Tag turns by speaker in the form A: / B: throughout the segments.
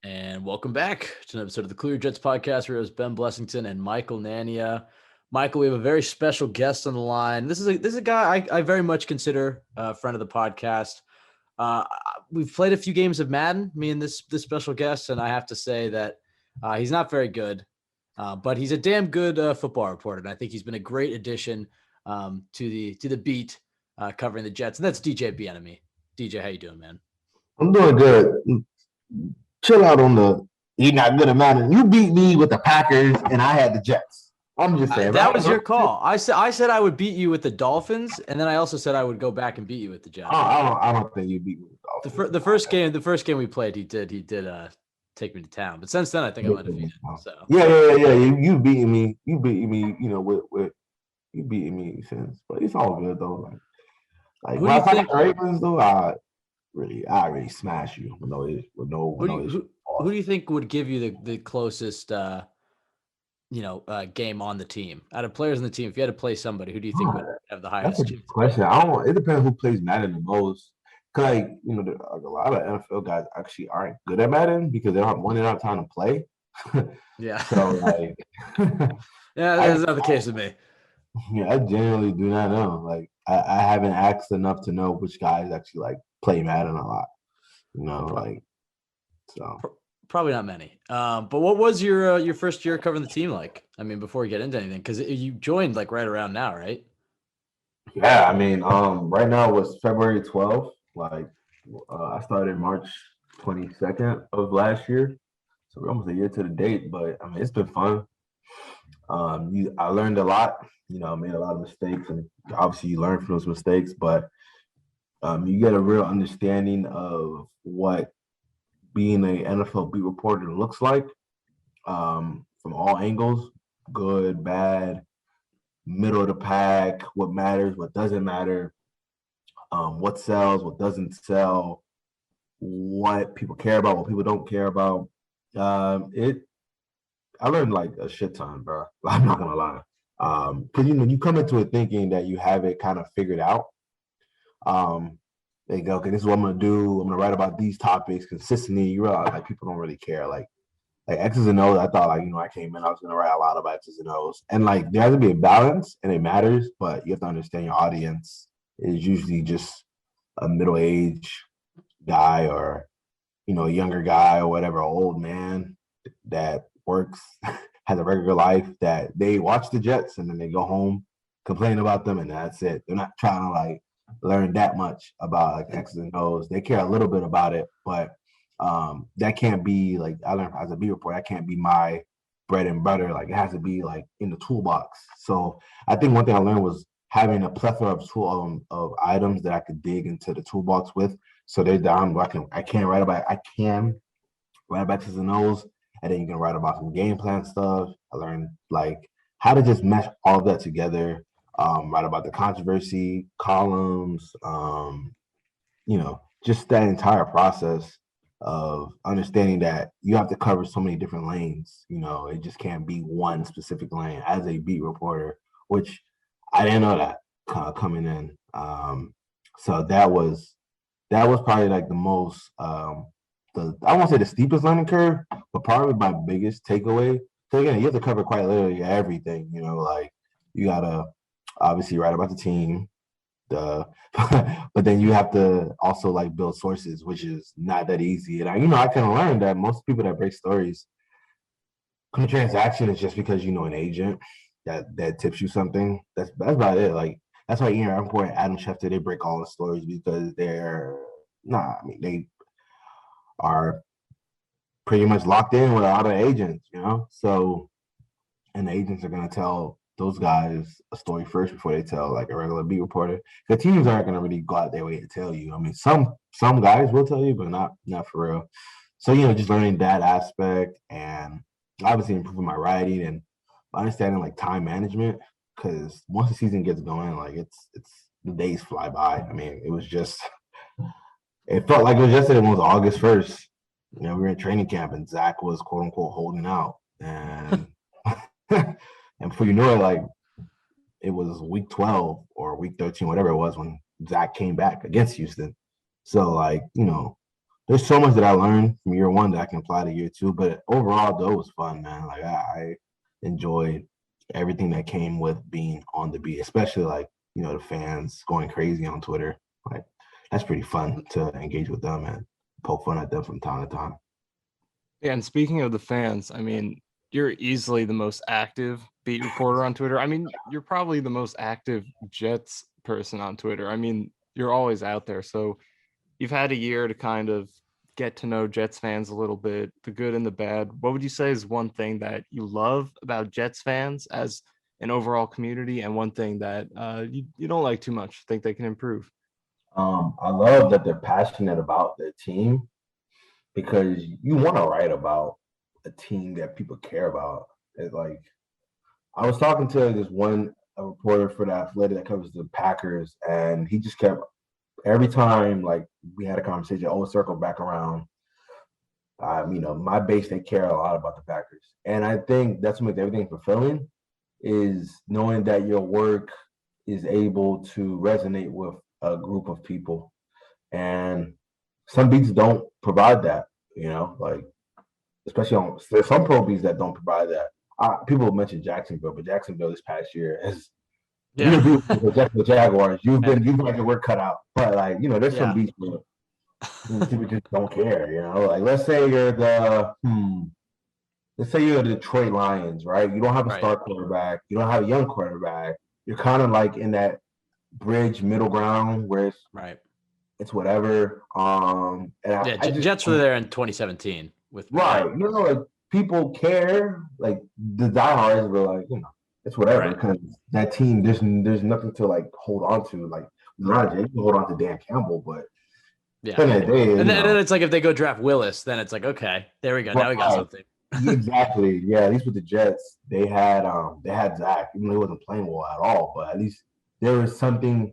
A: And welcome back to an episode of the Clear Jets podcast. Where it was Ben Blessington and Michael Nania. Michael, we have a very special guest on the line. This is a guy I very much consider a friend of the podcast. We've played a few games of Madden, me and this special guest, and I have to say that he's not very good, but he's a damn good football reporter, and I think he's been a great addition to the beat covering the Jets. And that's DJ Bien-Aime. DJ, how you doing, man?
B: I'm doing good. Chill out on the you're not good at Madden. You beat me with the Packers, and I had the Jets. I'm just saying.
A: That was your call. I said I would beat you with the Dolphins, and then I also said I would go back and beat you with the Jets.
B: I don't think you beat me with the Dolphins.
A: The first game we played, he did take me to town. But since then, I think I'm undefeated. So
B: yeah. You beating me. You beating me. You know, with you beating me since. But it's all good though. Like when I talk to Ravens though, I really smash you with no.
A: Who do you think would give you the closest game on the team out of players on the team? If you had to play somebody, who do you think would have the highest?
B: That's a good question. It depends who plays Madden the most. Cause a lot of NFL guys actually aren't good at Madden because they don't have time to play.
A: Yeah.
B: So like,
A: yeah, that's not the case with me.
B: Yeah, I genuinely do not know. Like, I haven't asked enough to know which guys actually like play Madden a lot.
A: Probably not many. But what was your first year covering the team like? I mean, before we get into anything, because you joined like right around now, right?
B: Yeah, I mean, right now it was February 12th. Like, I started March 22nd of last year, so we're almost a year to the date. But I mean, it's been fun. I learned a lot. I made a lot of mistakes, and obviously you learn from those mistakes. But you get a real understanding of what being an NFL beat reporter looks like from all angles, good, bad, middle of the pack, what matters, what doesn't matter, what sells, what doesn't sell, what people care about, what people don't care about. I learned like a shit ton, bro. I'm not gonna lie. Because you come into it thinking that you have it kind of figured out. They go, okay, this is what I'm gonna do. I'm gonna write about these topics consistently. You realize like people don't really care. Like X's and O's, I thought I came in, I was gonna write a lot about X's and O's. And like there has to be a balance and it matters, but you have to understand your audience is usually just a middle-aged guy or a younger guy or whatever, old man that works, has a regular life, that they watch the Jets and then they go home, complain about them, and that's it. They're not trying to like learn that much about like X's and O's. They care a little bit about it, but that can't be like, I learned as a beat reporter, that can't be my bread and butter. Like it has to be like in the toolbox. So I think one thing I learned was having a plethora of items that I could dig into the toolbox with. So they're down. I can write about X's and O's, and then you can write about some game plan stuff. I learned like how to just mesh all of that together. Write about the controversy columns, just that entire process of understanding that you have to cover so many different lanes. It just can't be one specific lane as a beat reporter, which I didn't know that coming in. So that was probably like the most, I won't say the steepest learning curve, but probably my biggest takeaway. So again, you have to cover quite literally everything. Like you gotta obviously write about the team, but then you have to also like build sources, which is not that easy. And I kind of learned that most people that break stories, the transaction is just because an agent that tips you something. That's about it. Like that's why Ian Rappaport and Adam Schefter, they break all the stories because they are pretty much locked in with a lot of agents, So, and the agents are gonna tell those guys a story first before they tell like a regular beat reporter. The teams aren't gonna really go out their way to tell you. I mean, some guys will tell you, but not for real. So just learning that aspect and obviously improving my writing and understanding like time management, because once the season gets going, like it's the days fly by. I mean, it felt like it was yesterday. It was August 1st. We were in training camp and Zach was quote unquote holding out, and and before you know it, like it was week 12 or week 13, whatever it was, when Zach came back against Houston. So like there's so much that I learned from year one that I can apply to year two. But overall, though, it was fun, man. Like I enjoyed everything that came with being on the beat, especially like the fans going crazy on Twitter. Like that's pretty fun to engage with them and poke fun at them from time to time.
C: Yeah, and speaking of the fans, I mean, you're easily the most active beat reporter on Twitter. I mean, you're probably the most active Jets person on Twitter. I mean, you're always out there. So you've had a year to kind of get to know Jets fans a little bit, the good and the bad. What would you say is one thing that you love about Jets fans as an overall community, and one thing that you don't like too much, think they can improve?
B: I love that they're passionate about their team because you want to write about a team that people care about. It's like I was talking to this one reporter for the Athletic that covers the Packers, and he just kept every time like we had a conversation, always circle back around. My base, they care a lot about the Packers, and I think that's what makes everything fulfilling is knowing that your work is able to resonate with a group of people, and some beats don't provide that. Like especially on there's some pro beats that don't provide that. People mention Jacksonville, but Jacksonville this past year has
A: Yeah.
B: the Jaguars. You've got your work cut out, but like there's some beats where people just don't care. Like let's say you're the Detroit Lions, right? You don't have a star quarterback, you don't have a young quarterback. You're kind of like in that bridge middle ground where it's whatever.
A: Jets were there in 2017 with
B: like people care, like the diehards were like, it's whatever because that team there's nothing to like hold on to. Like you can hold on to Dan Campbell, but
A: and then it's like if they go draft Willis, then it's like okay, there we go. Now we got something.
B: Exactly. Yeah, at least with the Jets, they had Zach, even though he wasn't playing well at all, but at least there was something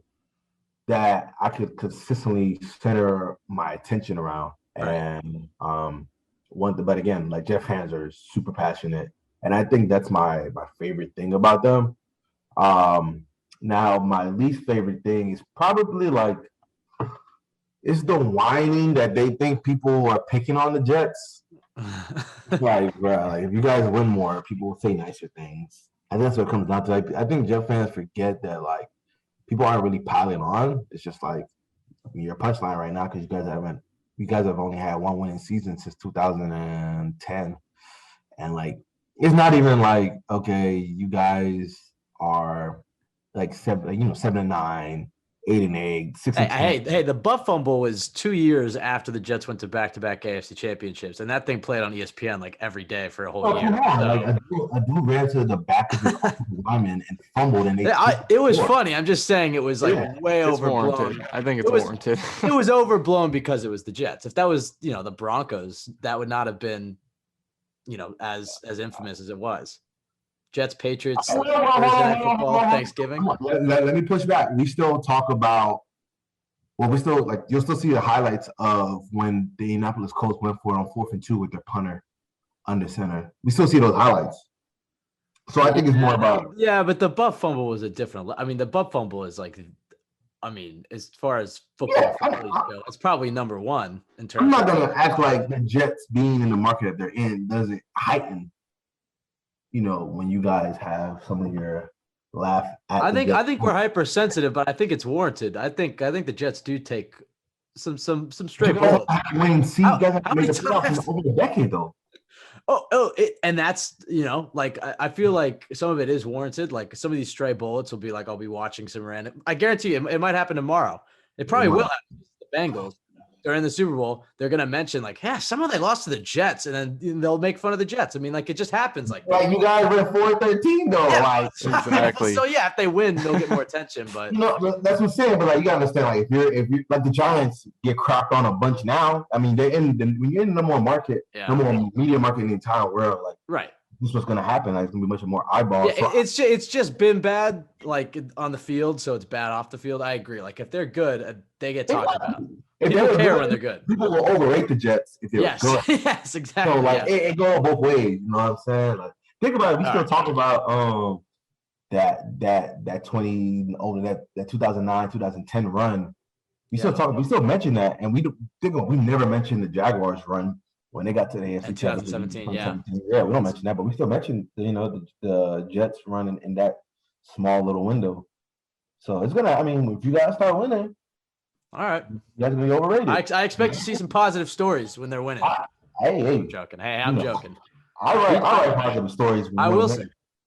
B: that I could consistently center my attention around. And but again, like Jet fans are super passionate, and I think that's my favorite thing about them. Now my least favorite thing is probably like it's the whining that they think people are picking on the Jets. Like, bro, like if you guys win more, people will say nicer things. And that's what it comes down to. Like, I think Jet fans forget that like people aren't really piling on. It's just like your punchline right now because you guys have only had one winning season since 2010, and like it's not even like okay, you guys are like 7-9, 8-8, 6-10.
A: Hey, the Buff fumble was 2 years after the Jets went to back-to-back AFC championships, and that thing played on ESPN like every day for a whole year.
B: Come on. So, like a dude ran to the back of his lineman and fumbled, and
A: it was funny. I'm just saying it was like way overblown.
C: Warranted. I think it's warranted.
A: It was overblown because it was the Jets. If that was the Broncos, that would not have been as infamous as it was. Jets, Patriots, Thursday Night Football, Thanksgiving.
B: Let me push back. We still talk about. Well, we still you'll still see the highlights of when the Indianapolis Colts went for it on 4th and 2 with their punter under center. We still see those highlights. So I think it's more about.
A: Yeah, but the Buff fumble was a different. I mean, the Buff fumble is like. I mean, as far as football go, it's probably number one in terms.
B: I'm not gonna act like the Jets being in the market that they're in doesn't heighten. When you guys have some of your laugh at
A: I think we're hypersensitive, but I think it's warranted. I think the Jets do take some straight bullets.
B: You guys have made the playoffs over a decade though.
A: And that's like I feel like some of it is warranted. Like some of these stray bullets will be like I'll be watching some random. I guarantee you, it might happen tomorrow. It probably will happen. The Bengals during the Super Bowl, they're gonna mention like, yeah, somehow they lost to the Jets, and then they'll make fun of the Jets. I mean, like it just happens like
B: you guys were 4-13 though.
A: Yeah.
B: Like
C: exactly.
A: So yeah, if they win, they'll get more attention. But
B: that's what I'm saying. But like you gotta understand, like if you like the Giants get crapped on a bunch now. I mean, when you're in the number one market, number one media market in the entire world, like this is what's gonna happen. Like it's gonna be much more eyeballs.
A: Yeah, it's just been bad like on the field, so it's bad off the field. I agree. Like if they're good, they get talked about. People care when they're good.
B: People will overrate the Jets if they're good.
A: Yes, exactly.
B: So like it goes both ways. You know what I'm saying? Like think about it. We still talk about that 20 over that 2009 2010 run We still mention that, and we never mentioned the Jaguars run when they got to the AFC
A: in 2017. Yeah,
B: we don't mention that, but we still mention the Jets running in that small little window. So it's gonna. I mean, if you guys start winning,
A: all right,
B: you guys gonna be overrated.
A: I expect to see some positive stories when they're winning. I'm joking. Hey, I'm joking.
B: I write positive stories.
A: I will say,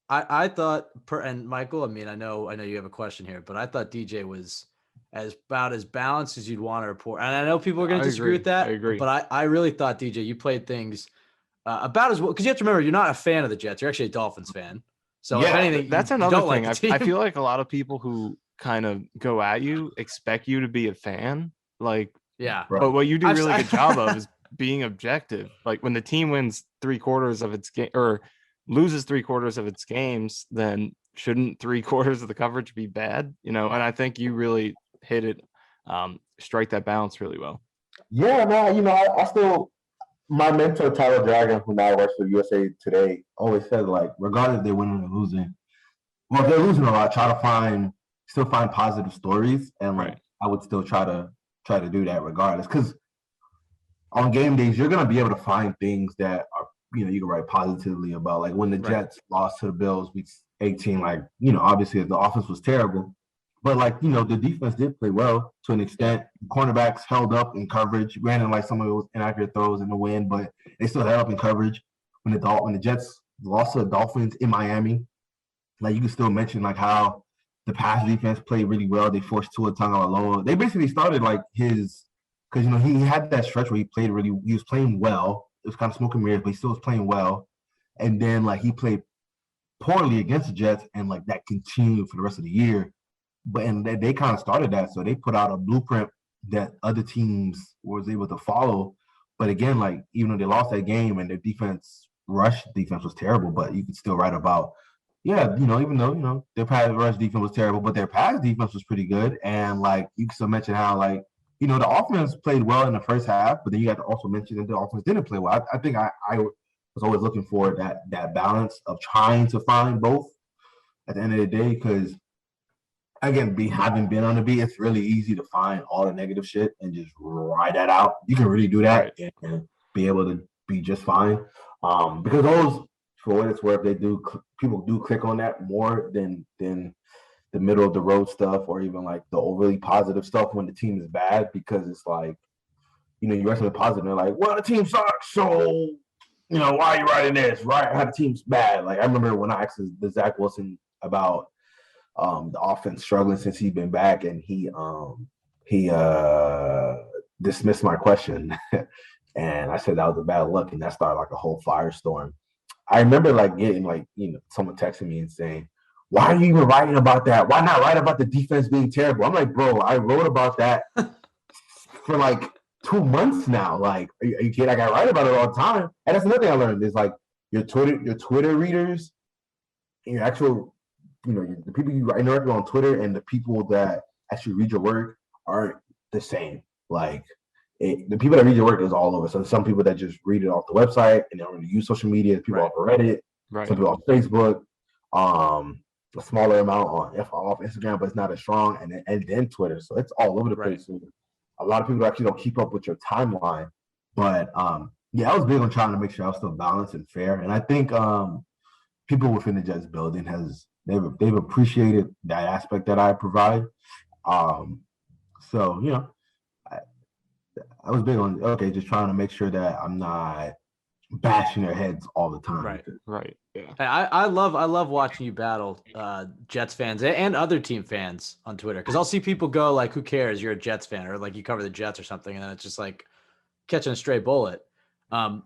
A: I thought, and Michael, I mean, I know you have a question here, but I thought DJ was about as balanced as you'd want to report. And I know people are going to disagree with that.
C: I agree.
A: But I really thought, DJ, you played things about as well. Because you have to remember, you're not a fan of the Jets. You're actually a Dolphins fan. So if anything,
C: that's another thing. I feel like a lot of people who kind of go at you expect you to be a fan. Like,
A: yeah.
C: But what you do a really good job of is being objective. Like when the team wins 3/4 of its game or loses 3/4 of its games, then shouldn't 3/4 of the coverage be bad? And I think you really hit it, strike that balance really well.
B: Yeah, man. I still, my mentor Tyler Dragon, who now works for USA Today, always says like, regardless if they're winning or losing, well, if they're losing a lot, try to find positive stories, and like I would still try to do that regardless, because on game days you're gonna be able to find things that are you can write positively about. Like when the Jets lost to the Bills week 18, like obviously the offense was terrible, but like the defense did play well to an extent. Cornerbacks held up in coverage, ran in like some of those inaccurate throws in the win, but they still held up in coverage. When the Jets lost to the Dolphins in Miami, like you can still mention like how the pass defense played really well. They forced Tua Tagovailoa. They basically started like because he had that stretch where he was playing well. It was kind of smoke and mirrors, but he still was playing well. And then like he played poorly against the Jets, and like that continued for the rest of the year. And they kind of started that, so they put out a blueprint that other teams was able to follow. But again, like even though they lost that game and their rush defense was terrible, but you could still write about, even though their pass rush defense was terrible, but their pass defense was pretty good. And like you can still mention how like the offense played well in the first half, but then you have to also mention that the offense didn't play well. I think I was always looking for that balance of trying to find both at the end of the day, because again, having been on the beat, it's really easy to find all the negative shit and just ride that out. You can really do that and be able to be just fine. Because those, for what it's worth, people do click on that more than the middle of the road stuff, or even like the overly positive stuff when the team is bad, because it's like, you write something positive and they're like, well, the team sucks, so why are you writing this? Right? How the team's bad. Like I remember when I asked the Zach Wilson about the offense struggling since he's been back, and he dismissed my question. And I said that was a bad look, and that started like a whole firestorm. I remember like getting like, someone texting me and saying, why are you even writing about that? Why not write about the defense being terrible? I'm like, bro, I wrote about that for like 2 months now. Like, are you kidding? Like, I write about it all the time. And that's another thing I learned is like your Twitter readers, and your actual, the people you interact with on Twitter and the people that actually read your work aren't the same. Like, the people that read your work is all over. So some people that just read it off the website and they don't really use social media. People off Reddit, some people off Facebook, a smaller amount off Instagram, but it's not as strong, and then Twitter. So it's all over the place. So a lot of people actually don't keep up with your timeline. But I was big on trying to make sure I was still balanced and fair. And I think people within the Jets building they've appreciated that aspect that I provide. So I was big on just trying to make sure that I'm not bashing their heads all the time.
C: Right. Yeah.
A: I love watching you battle Jets fans and other team fans on Twitter, because I'll see people go like, who cares? You're a Jets fan, or like you cover the Jets or something, and then it's just like catching a stray bullet. I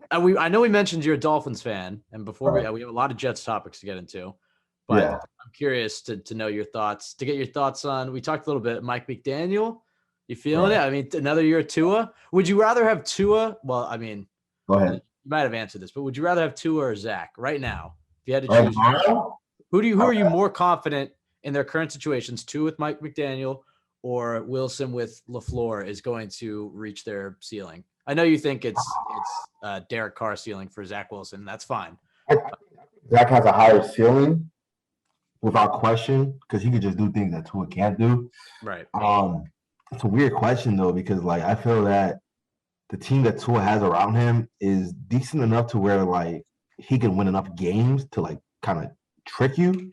A: know we mentioned you're a Dolphins fan, and before we have a lot of Jets topics to get into, but I'm curious to know your thoughts, to get your thoughts on. We talked a little bit. Mike McDaniel, you feeling it? I mean, another year of Tua. Would you rather have Tua? Well, I mean,
B: go ahead.
A: You might have answered this, but would you rather have Tua or Zach right now? If you had to choose, who are you more confident in their current situations? Tua with Mike McDaniel or Wilson with LaFleur is going to reach their ceiling? I know you think it's Derek Carr ceiling for Zach Wilson. That's fine.
B: Zach has a higher ceiling without question, because he could just do things that Tua can't do.
A: Right.
B: It's a weird question though, because like I feel that the team that Tua has around him is decent enough to where like he can win enough games to like kind of trick you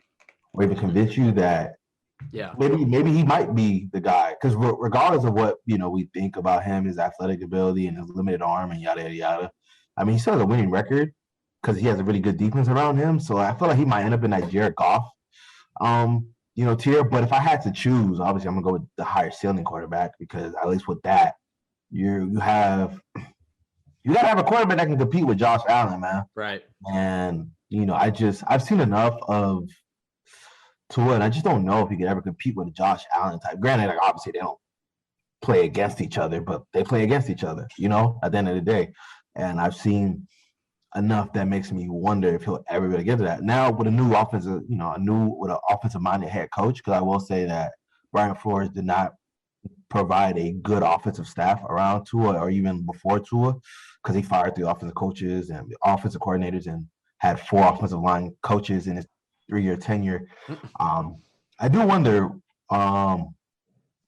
B: or even convince you that
A: Yeah.
B: maybe he might be the guy. Because regardless of what we think about him, his athletic ability and his limited arm and yada yada yada, I mean he still has a winning record because he has a really good defense around him. So I feel like he might end up in that Jared Goff tier. But if I had to choose, obviously I'm gonna go with the higher ceiling quarterback because at least with that, you gotta have a quarterback that can compete with Josh Allen, man.
A: Right.
B: And I've seen enough of Tua, and I just don't know if he could ever compete with a Josh Allen type. Granted, like obviously they don't play against each other, but they play against each other, at the end of the day. And I've seen enough that makes me wonder if he'll ever really get to that. Now with a new offensive, with an offensive minded head coach, because I will say that Brian Flores did not provide a good offensive staff around Tua or even before Tua, because he fired the offensive coaches and the offensive coordinators and had 4 offensive line coaches in his 3-year tenure. I do wonder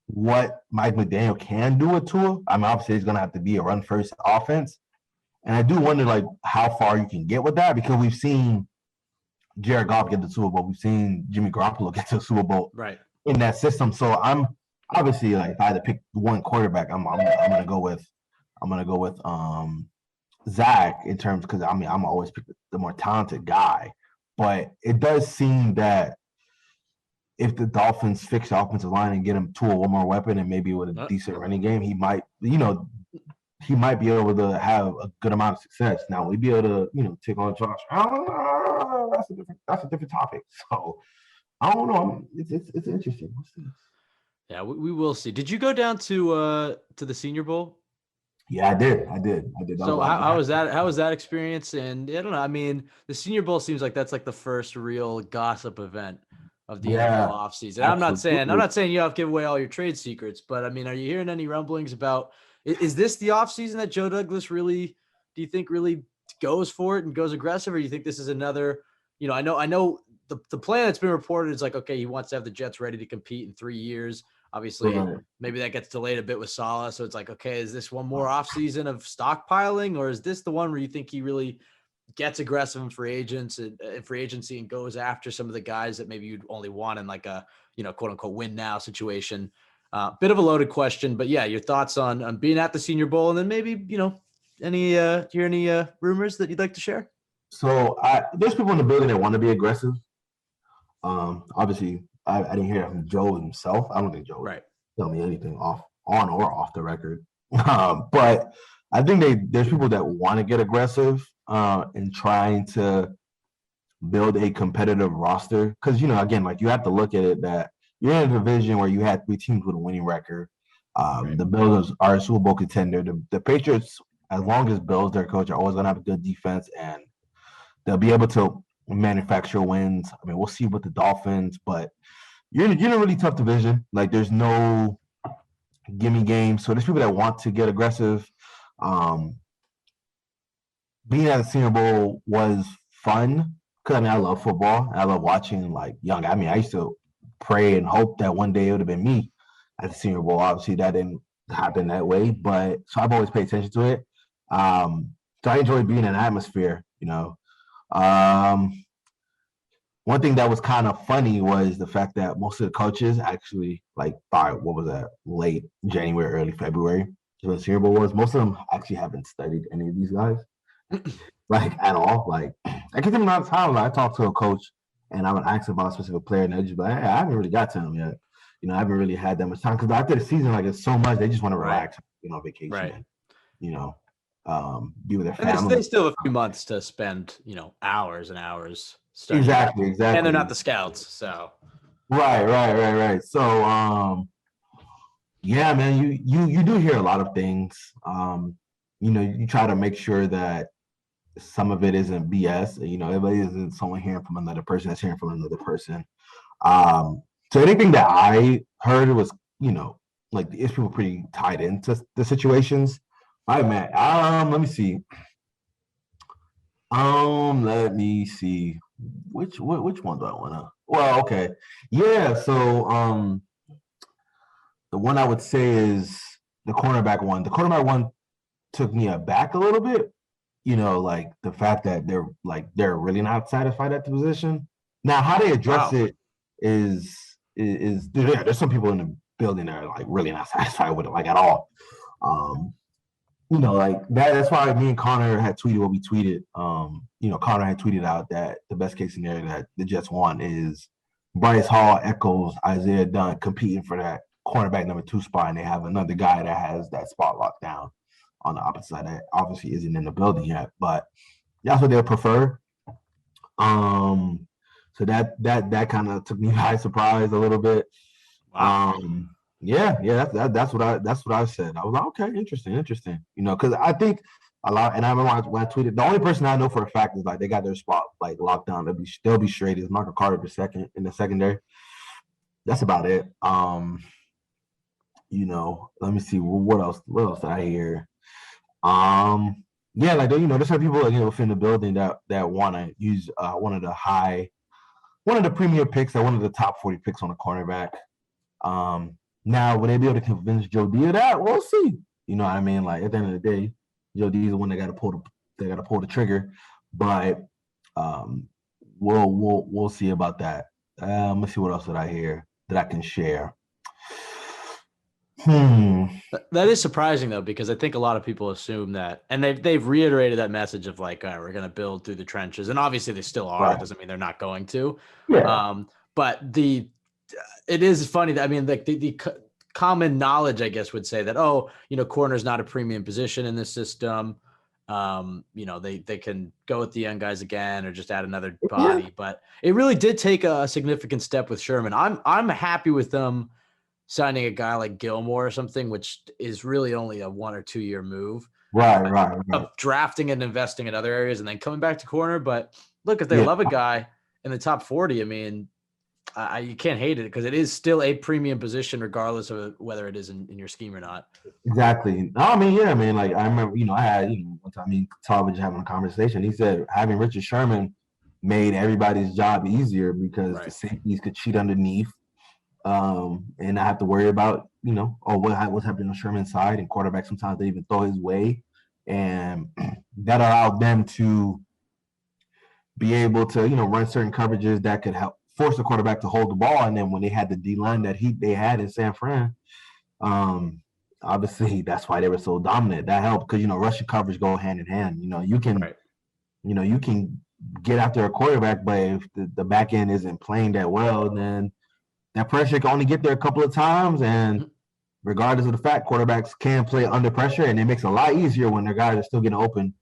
B: what Mike McDaniel can do with Tua. I mean, obviously it's going to have to be a run first offense. And I do wonder like how far you can get with that, because we've seen Jared Goff get to the Super Bowl. We've seen Jimmy Garoppolo get to the Super Bowl in that system. So I'm obviously like if I had to pick one quarterback, I'm gonna go with Zach in terms, because I mean I'm always pick the more talented guy. But it does seem that if the Dolphins fix the offensive line and get him to one more weapon and maybe with a decent running game, he might be able to have a good amount of success. Now we'd be able to, take on Josh. That's a different topic. So I don't know. It's interesting. What's this?
A: Yeah, we will see. Did you go down to the Senior Bowl?
B: Yeah, I did.
A: So how was that? How was that experience? And I don't know. I mean, the Senior Bowl seems like that's like the first real gossip event of the NFL offseason. I'm not saying you have to give away all your trade secrets, but I mean, are you hearing any rumblings about? Is this the offseason that Joe Douglas really, do you think, really goes for it and goes aggressive, or do you think this is another? I know the plan that's been reported is like, okay, he wants to have the Jets ready to compete in 3 years. Obviously, maybe that gets delayed a bit with Saleh. So it's like, okay, is this one more offseason of stockpiling, or is this the one where you think he really gets aggressive in free agency and goes after some of the guys that maybe you'd only want in like a, quote unquote win now situation? Bit of a loaded question, but yeah, your thoughts on being at the Senior Bowl, and then maybe, any rumors that you'd like to share?
B: So there's people in the building that want to be aggressive. Obviously, I didn't hear that from Joe himself. I don't think Joe would tell me anything on or off the record. But I think there's people that want to get aggressive in trying to build a competitive roster. Because, again, like you have to look at it that you're in a division where you had 3 teams with a winning record. The Bills are a Super Bowl contender. The Patriots, as long as Bills, their coach, are always going to have a good defense, and they'll be able to manufacture wins. I mean, we'll see with the Dolphins, but you're in a really tough division. Like, there's no gimme game. So there's people that want to get aggressive. Being at the Senior Bowl was fun because, I mean, I love football. I love watching, like, young. I mean, I used to pray and hope that one day it would have been me at the Senior Bowl. Obviously, that didn't happen that way, but so I've always paid attention to it. So I enjoyed being in an atmosphere, One thing that was kind of funny was the fact that most of the coaches actually, like by late January, early February, so the Senior Bowl was, most of them actually haven't studied any of these guys, like at all. Like I get them a lot of time. Like, I talk to a coach and I would ask about a specific player, and they just be like, hey, I haven't really got to them yet. I haven't really had that much time because after the season, like it's so much, they just want to relax, vacation, and, be with their family.
A: And they still have a few months to spend, hours and hours studying.
B: Exactly.
A: And they're not the scouts, so.
B: Right. So, yeah, man, you do hear a lot of things. You try to make sure that some of it isn't BS. Everybody isn't someone hearing from another person that's hearing from another person. So anything that I heard was, like it's people pretty tied into the situations. All right, man. Let me see. Which one do I want to? Well, okay. Yeah. So, The one I would say is the cornerback one. The cornerback one took me aback a little bit. Like the fact that they're really not satisfied at the position. Now, how they address it is there's some people in the building that are like really not satisfied with it, like at all. Like that's why me and Connor had tweeted what we tweeted. Connor had tweeted out that the best case scenario that the Jets want is Bryce Hall, Echols, Isaiah Dunn competing for that cornerback number 2 spot, and they have another guy that has that spot locked down on the opposite side that obviously isn't in the building yet, but that's what they'll prefer. So that kind of took me by surprise a little bit.
A: Wow.
B: That's what I said. I was like, okay, interesting. Because I think a lot, and I remember when I tweeted, the only person I know for a fact is like they got their spot like locked down. They'll be straight. Is Michael Carter the second in the secondary? That's about it. Let me see what else did I hear. There's some people within the building that want to use one of the premier picks, one of the top 40 picks on the cornerback. Now, will they be able to convince Joe D of that? We'll see. You know what I mean? Like at the end of the day, Joe D is the one that got to pull the trigger. But we'll see about that. Let's see what else did I hear that I can share.
A: That is surprising though, because I think a lot of people assume that, and they've reiterated that message of like, all right, we're going to build through the trenches, and obviously they still are. Right. It doesn't mean they're not going to.
B: Yeah.
A: But it is funny that the common knowledge, I guess, would say that corner's not a premium position in this system. They can go with the young guys again or just add another body, but it really did take a significant step with Sherman. I'm happy with them signing a guy like Gilmore or something, which is really only a 1 or 2 year move.
B: Right.
A: Of drafting and investing in other areas and then coming back to corner. But look, if they love a guy in the top 40, I mean, you can't hate it because it is still a premium position regardless of whether it is in your scheme or not.
B: Exactly. No, I mean, like I remember, I had, one time Talbot having a conversation. He said having Richard Sherman made everybody's job easier because the safeties could cheat underneath. And I have to worry about, what's happening on Sherman's side, and quarterbacks sometimes they even throw his way, and that allowed them to be able to, run certain coverages that could help force the quarterback to hold the ball. And then when they had the D line that they had in San Fran, obviously that's why they were so dominant. That helped because rushing coverage go hand in hand. You can get after a quarterback, but if the back end isn't playing that well, then that pressure can only get there a couple of times, and regardless of the fact, quarterbacks can play under pressure, and it makes it a lot easier when their guys are still getting open,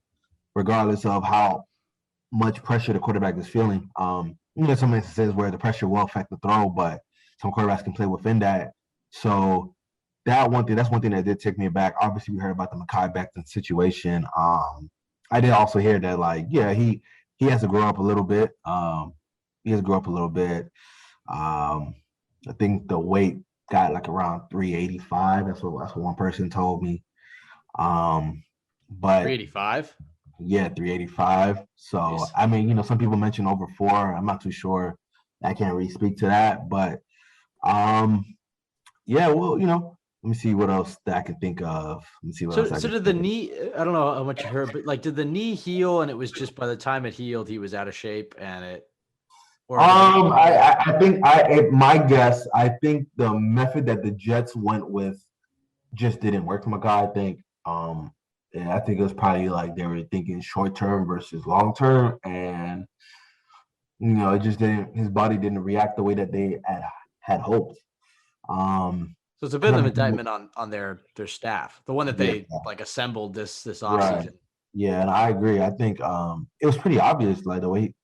B: regardless of how much pressure the quarterback is feeling. Some instances where the pressure will affect the throw, but some quarterbacks can play within that. So that's one thing that did take me aback. Obviously, we heard about the Mekhi Becton situation. I did also hear that, he has to grow up a little bit. I think the weight got around 385. That's what one person told me. But
A: 385?
B: Yeah, 385. So nice. I mean, some people mention over 4. I'm not too sure. I can't really speak to that, but let me see what else that I can think of. Let me see what else.
A: So did the knee? I don't know how much you heard, but did the knee heal? And it was just by the time it healed, he was out of shape, and it.
B: I think my guess. I think the method that the Jets went with just didn't work for Mekhi. I think. And I think it was probably they were thinking short term versus long term, and it just didn't. His body didn't react the way that they had hoped. So
A: it's a bit of an indictment on their staff, the one that they assembled this offseason.
B: Right. Yeah, and I agree. I think it was pretty obvious, the way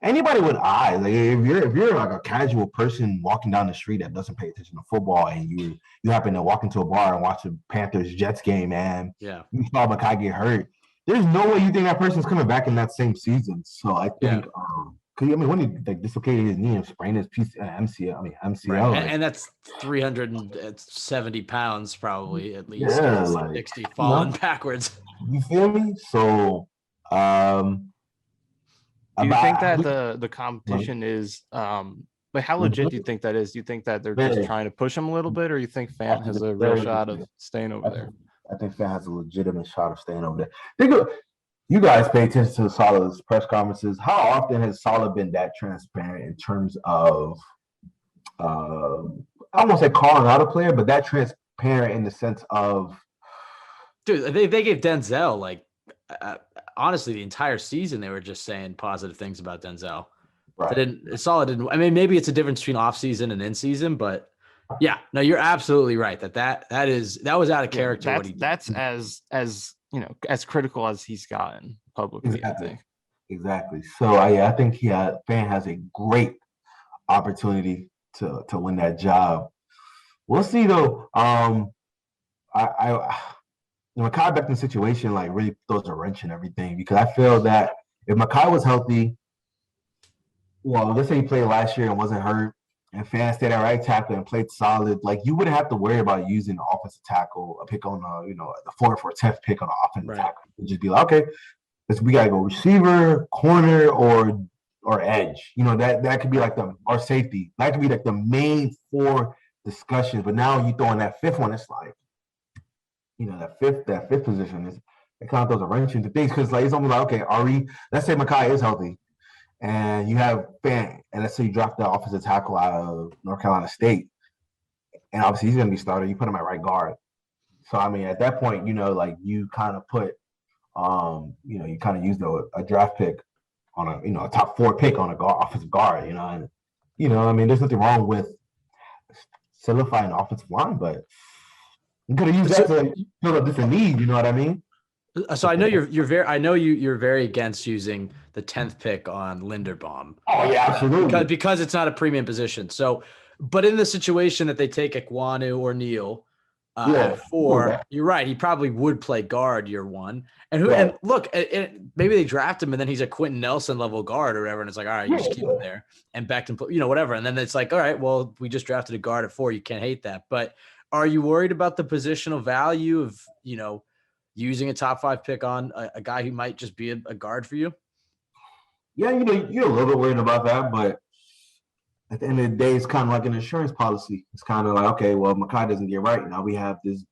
B: anybody with eyes, if you're a casual person walking down the street that doesn't pay attention to football, and you happen to walk into a bar and watch a Panthers-Jets game, and you saw Mekhi get hurt, there's no way you think that person's coming back in that same season. So I think, when he dislocated his knee and sprained his MCL,
A: right. And that's 370 pounds probably at least. 60 falling backwards.
B: You feel me? So.
C: Do you think that the competition is But how legit do you think that is? Do you think that they're just trying to push him a little bit, or you think Fant has a real shot of staying over there?
B: I think Fant has a legitimate shot of staying over there. You guys pay attention to Salah's press conferences. How often has Salah been that transparent in terms of, I won't say calling out a player, but that transparent in the sense of,
A: dude, they gave Denzel like honestly the entire season they were just saying positive things about Denzel. Right. Salah didn't. I mean, maybe it's a difference between off season and in season, but yeah, no, you're absolutely right that was out of character.
C: That's as as critical as he's gotten publicly.
B: Exactly.
C: I think.
B: Exactly. So I think Fant has a great opportunity to win that job. We'll see though. Mekhi Becton's situation like really throws a wrench in everything because I feel that if Mekhi was healthy, well, let's say he played last year and wasn't hurt, and Fant stayed at right tackle and played solid, like you wouldn't have to worry about using the offensive tackle, a pick on the 4th or 10th pick on the offensive tackle. You'd just be like, okay, we gotta go receiver, corner, or edge. That could be like or safety. That could be like the main 4 discussions. But now you throw in that 5th one, it's like, that fifth position it kind of throws a wrench into things because like it's almost like, okay, let's say Mekhi is healthy. And you have Fant, and let's say you drop the offensive tackle out of North Carolina State, and obviously he's going to be starter. You put him at right guard. So I mean, at that point, like you kind of put, you kind of use a draft pick on a top 4 pick on a offensive guard. And I mean, there's nothing wrong with solidifying the offensive line, but you could have used that to fill a different need. You know what I mean?
A: So I know you're very against using the 10th pick on Linderbaum.
B: Oh yeah, absolutely.
A: Because it's not a premium position. So, but in the situation that they take Ekwonu or Neal at 4, you're right. He probably would play guard year 1. And look, maybe they draft him and then he's a Quentin Nelson level guard or whatever. And it's like, all right, you just keep him there and Becton, whatever. And then it's like, all right, well, we just drafted a guard at 4. You can't hate that. But are you worried about the positional value of, using a top 5 pick on a guy who might just be a guard for you?
B: Yeah, you're a little bit worried about that, but at the end of the day, it's kind of like an insurance policy. It's kind of like, okay, well, Mekhi doesn't get right. Now we have this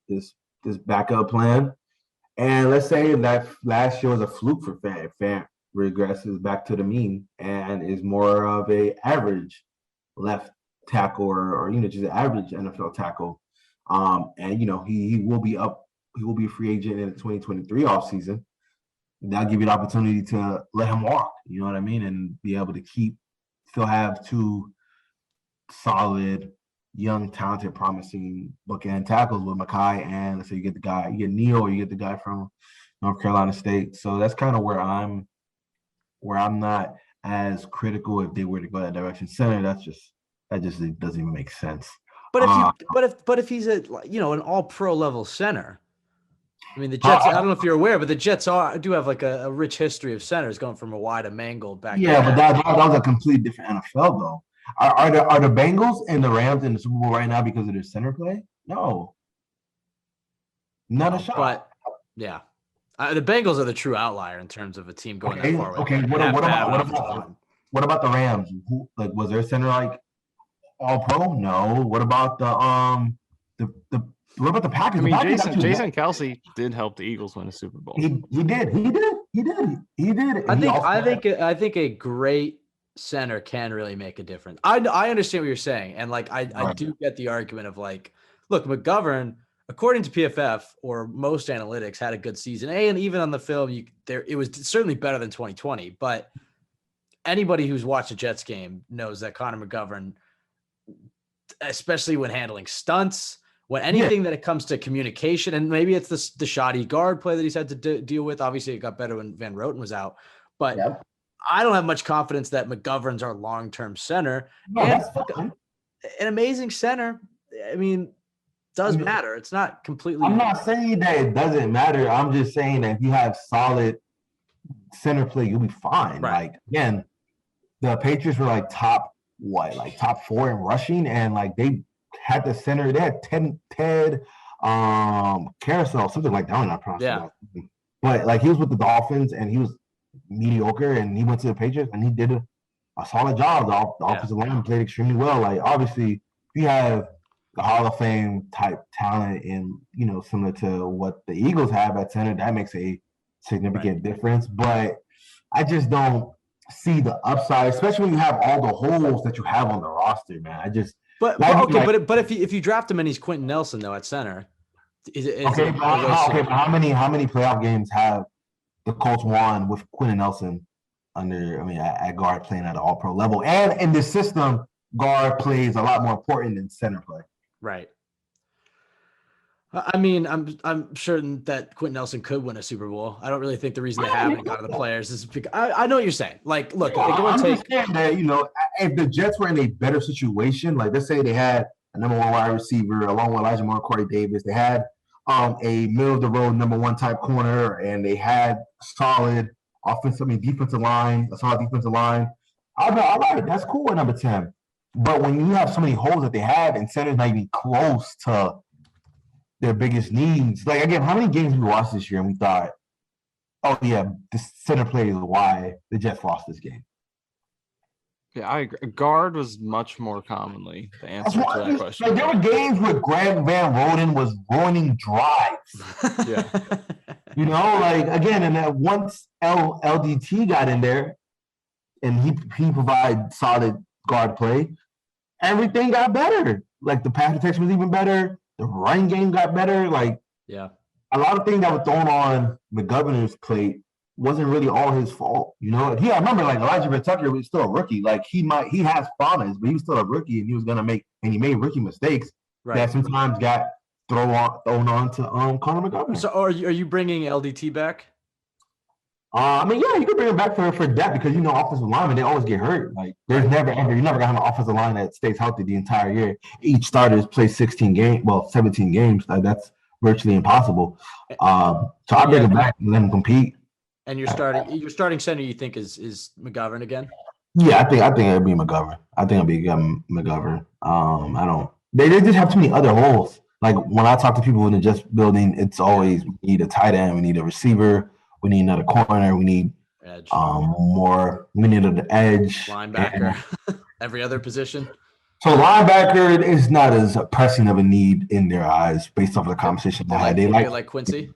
B: backup plan. And let's say that last year was a fluke for Fant. Fant regresses back to the mean and is more of a average left tackle or just an average NFL tackle. And he will be up. He will be a free agent in the 2023 offseason. That'll give you the opportunity to let him walk, you know what I mean, and be able to still have 2 solid, young, talented, promising bookend tackles with Mekhi, and let's say you get Neal, or you get the guy from North Carolina State. So that's kind of where I'm not as critical if they were to go that direction. Center, that just doesn't even make sense.
A: But if he's an all-pro level center. I mean, the Jets, I don't know if you're aware, but the Jets do have like a rich history of centers going from Hawaii to Mangold back.
B: Yeah, but that was a completely different NFL, though. Are the Bengals and the Rams in the Super Bowl right now because of their center play? No. Not a shot.
A: But, yeah. The Bengals are the true outlier in terms of a team going that far.
B: Okay, what about the Rams? Was their center like all pro? No. What about what about the Packers?
C: I mean, Jason Kelce did help the Eagles win a Super Bowl.
B: He did.
A: I think a great center can really make a difference. I understand what you're saying, and like I do get the argument of like, look, McGovern, according to PFF or most analytics, had a good season. And even on the film, it was certainly better than 2020. But anybody who's watched a Jets game knows that Conor McGovern, especially when handling stunts, when anything that it comes to communication, and maybe it's the shoddy guard play that he's had to deal with. Obviously, it got better when Van Roten was out, but I don't have much confidence that McGovern's our long-term center. No, and an amazing center, I mean, does matter. It's not completely.
B: I'm not saying that it doesn't matter. I'm just saying that if you have solid center play, you'll be fine.
A: Right.
B: Like, again, the Patriots were like top 4 in rushing, and like they had the center. They had Ted Carousel, something like that. I'm not pronouncing that. But like he was with the Dolphins and he was mediocre, and he went to the Patriots and he did a a solid job. The offensive line played extremely well. Like, obviously, if you have the Hall of Fame type talent and, similar to what the Eagles have at center, that makes a significant difference. But I just don't see the upside, especially when you have all the holes that you have on the roster, man.
A: But if you draft him and he's Quentin Nelson though at center,
B: but how many playoff games have the Colts won with Quentin Nelson at guard playing at an all-pro level? And in this system, guard plays a lot more important than center play.
A: Right. I mean, I'm sure that Quentin Nelson could win a Super Bowl. I don't really think the reason they haven't got to the players is because I know what you're saying. Like, look, they go and take
B: that, if the Jets were in a better situation, like let's say they had a number one wide receiver along with Elijah Moore, Corey Davis, they had a middle of the road number one type corner, and they had defensive line, a solid defensive line. All right, that's cool at number 10. But when you have so many holes that they have and center's not even close to their biggest needs, like again, how many games we watched this year and we thought, oh yeah, the center play is why the Jets lost this game?
C: Yeah, I agree. Guard was much more commonly the answer to that question.
B: Like, there were games where Grant Van Roden was ruining drives.
C: Yeah.
B: Again, and that once LDT got in there and he provided solid guard play, everything got better. Like, the pass protection was even better. The running game got better. Like, a lot of things that were thrown on McGovern's plate wasn't really all his fault. I remember like Elijah Tucker was still a rookie. Like, he has promise, but he was still a rookie, and he made rookie mistakes that sometimes got thrown on to Conor Mcgovern.
A: So are you bringing LDT back?
B: You could bring him back for depth because offensive linemen, they always get hurt. Like, you're never gonna have an offensive line that stays healthy the entire year. Each starter plays 17 games. Like, that's virtually impossible. So I bring him back and let him compete.
A: And your starting center, you think is McGovern again?
B: Yeah, I think it'd be McGovern. I think it'd be McGovern. They just have too many other holes. Like, when I talk to people in the Jets building, it's always, we need a tight end, we need a receiver, we need another corner, we need
A: edge.
B: We need an edge.
A: Linebacker. Every other position.
B: So linebacker is not as pressing of a need in their eyes based off of the conversation they had. They
A: like Quincy.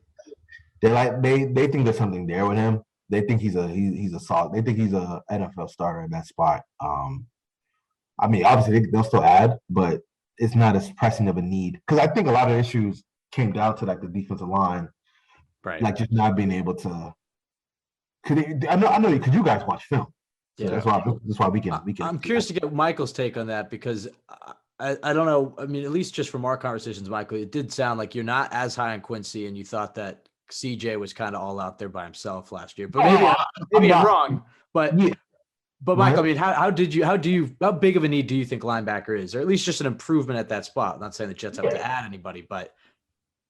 B: They think there's something there with him. They think he's a solid. They think he's a NFL starter in that spot. Obviously they'll still add, but it's not as pressing of a need because I think a lot of issues came down to like the defensive line,
A: right?
B: Like just not being able to. I know because you guys watch film. So that's why we can.
A: I'm curious to get Michael's take on that because I don't know. I mean, at least just from our conversations, Michael, it did sound like you're not as high on Quincy, and you thought that CJ was kind of all out there by himself last year. But maybe I'm wrong. But Michael, I mean, how big of a need do you think linebacker is, or at least just an improvement at that spot? I'm not saying the Jets have to add anybody, but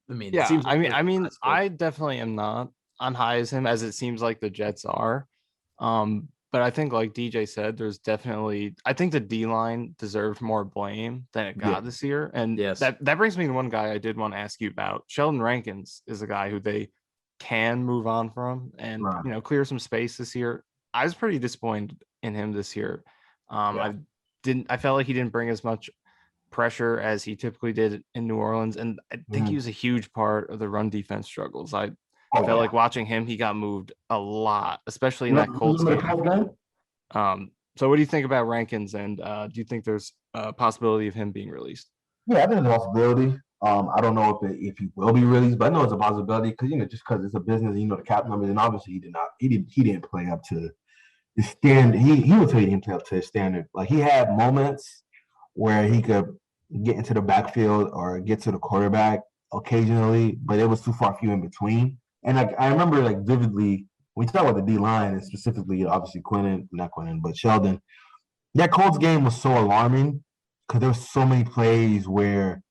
A: I mean,
C: yeah. I definitely am not on high as him as it seems like the Jets are. But I think, like DJ said, I think the D-line deserved more blame than it got this year. And that brings me to one guy I did want to ask you about. Sheldon Rankins is a guy who they can move on from and, clear some space this year. I was pretty disappointed in him this year. I felt like he didn't bring as much pressure as he typically did in New Orleans. And I think he was a huge part of the run defense struggles. I felt like watching him, he got moved a lot, especially in that Colts game. So what do you think about Rankins, and do you think there's a possibility of him being released?
B: Yeah, I think there's a possibility. I don't know if he will be released, but I know it's a possibility because just because it's a business, the cap numbers, and obviously he didn't play up to the standard. He would tell you he didn't play up to his standard. Like, he had moments where he could get into the backfield or get to the quarterback occasionally, but it was too far few in between. And I remember vividly when we talk about the D-line and specifically obviously Sheldon, that Colts game was so alarming because there were so many plays where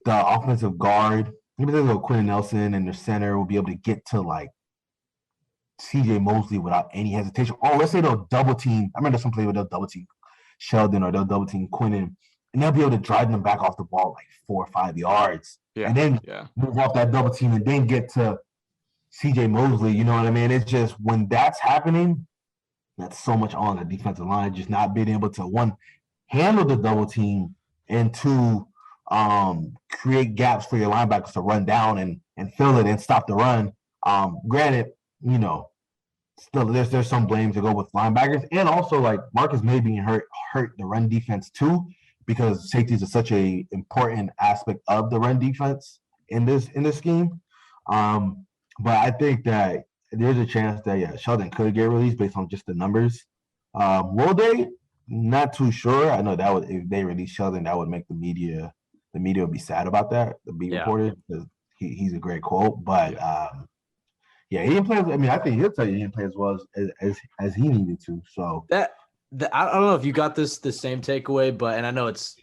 B: the offensive guard, maybe there's Quentin Nelson and their center will be able to get to CJ Mosley without any hesitation. Or let's say they'll double team. I remember some play where they'll double team Sheldon or they'll double team Quentin, and they'll be able to drive them back off the ball 4 or 5 yards. And then move off that double team and then get to CJ Mosley, you know what I mean? It's just when that's happening, that's so much on the defensive line, just not being able to, one, handle the double team, and two, create gaps for your linebackers to run down and fill it and stop the run. Granted, still there's some blame to go with linebackers, and also like Marcus May being hurt the run defense too, because safeties are such a important aspect of the run defense in this scheme. But I think that there's a chance that Sheldon could get released based on just the numbers. Will they? Not too sure. I know that would, if they release Sheldon, that would make the media would be sad about that. The beat reporter, because he's a great quote, but he didn't play. I mean, I think he'll tell you he didn't play as well as he needed to. So
A: I don't know if you got the same takeaway, and I know it's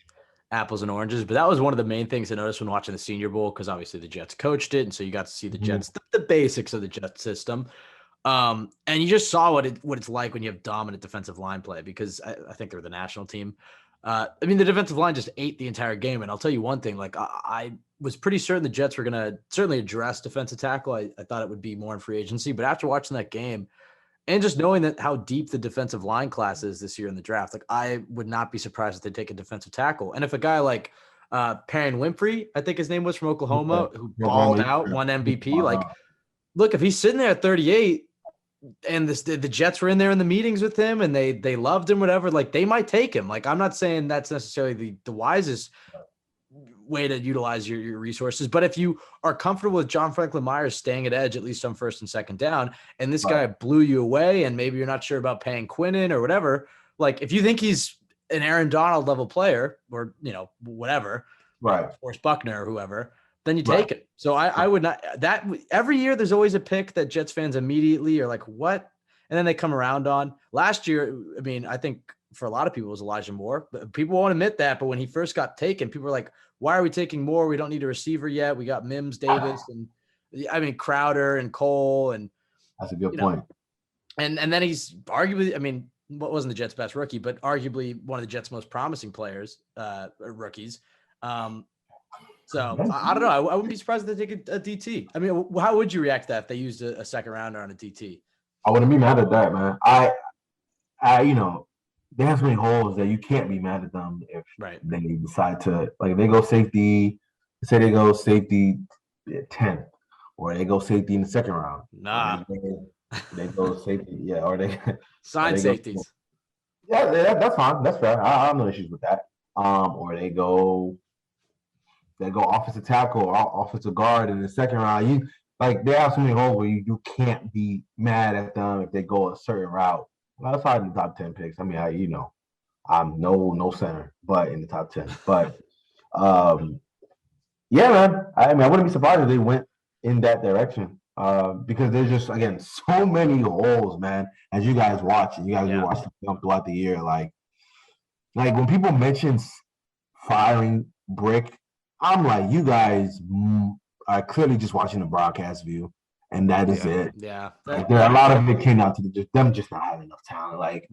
A: apples and oranges, but that was one of the main things I noticed when watching the Senior Bowl, because obviously the Jets coached it, and so you got to see the Jets, the basics of the Jets system. And you just saw what it's like when you have dominant defensive line play, because I think they're the national team. I mean, the defensive line just ate the entire game. And I'll tell you one thing, like I was pretty certain the Jets were going to certainly address defensive tackle. I thought it would be more in free agency, but after watching that game and just knowing that how deep the defensive line class is this year in the draft, like I would not be surprised if they take a defensive tackle. And if a guy like Perrin Winfrey, I think his name was, from Oklahoma, who balled out, won MVP, like, look, if he's sitting there at 38, and the Jets were in there in the meetings with him and they loved him, whatever, like they might take him. Like, I'm not saying that's necessarily the wisest way to utilize your resources, but if you are comfortable with John Franklin Myers staying at edge, at least on first and second down, and this guy blew you away, and maybe you're not sure about paying Quinnen or whatever, like if you think he's an Aaron Donald level player, or, whatever,
B: right,
A: or Buckner or whoever, then you take it. So I would not, that every year there's always a pick that Jets fans immediately are like, what? And then they come around on. Last year, I mean, I think for a lot of people it was Elijah Moore. But people won't admit that, but when he first got taken, people were like, why are we taking Moore? We don't need a receiver yet. We got Mims, Davis, and I mean Crowder and Cole, and
B: that's a good point.
A: And then he's arguably, I mean, what wasn't the Jets' best rookie, but arguably one of the Jets' most promising players, rookies. So I don't know. I wouldn't be surprised if they take a DT. I mean, how would you react to that if they used a second rounder on a DT?
B: I wouldn't be mad at that, man. I they have so many holes that you can't be mad at them if they decide to, like, if they go safety, say they go safety 10, or they go safety in the second round.
A: Nah.
B: They go safety, or they
A: sign safeties.
B: That's fine. That's fair. I have no issues with that. Or they go offensive tackle or offensive guard in the second round. They have so many holes where you can't be mad at them if they go a certain route. Outside in the top 10 picks, I mean, I'm no center, but in the top 10. But man, I wouldn't be surprised if they went in that direction, because there's just, again, so many holes, man. As you guys watch, and you guys watch the film throughout the year, like when people mention firing Brick, I'm like, you guys are clearly just watching the broadcast view, and that is it.
A: Yeah.
B: There are a lot of it came down to them just not having enough talent.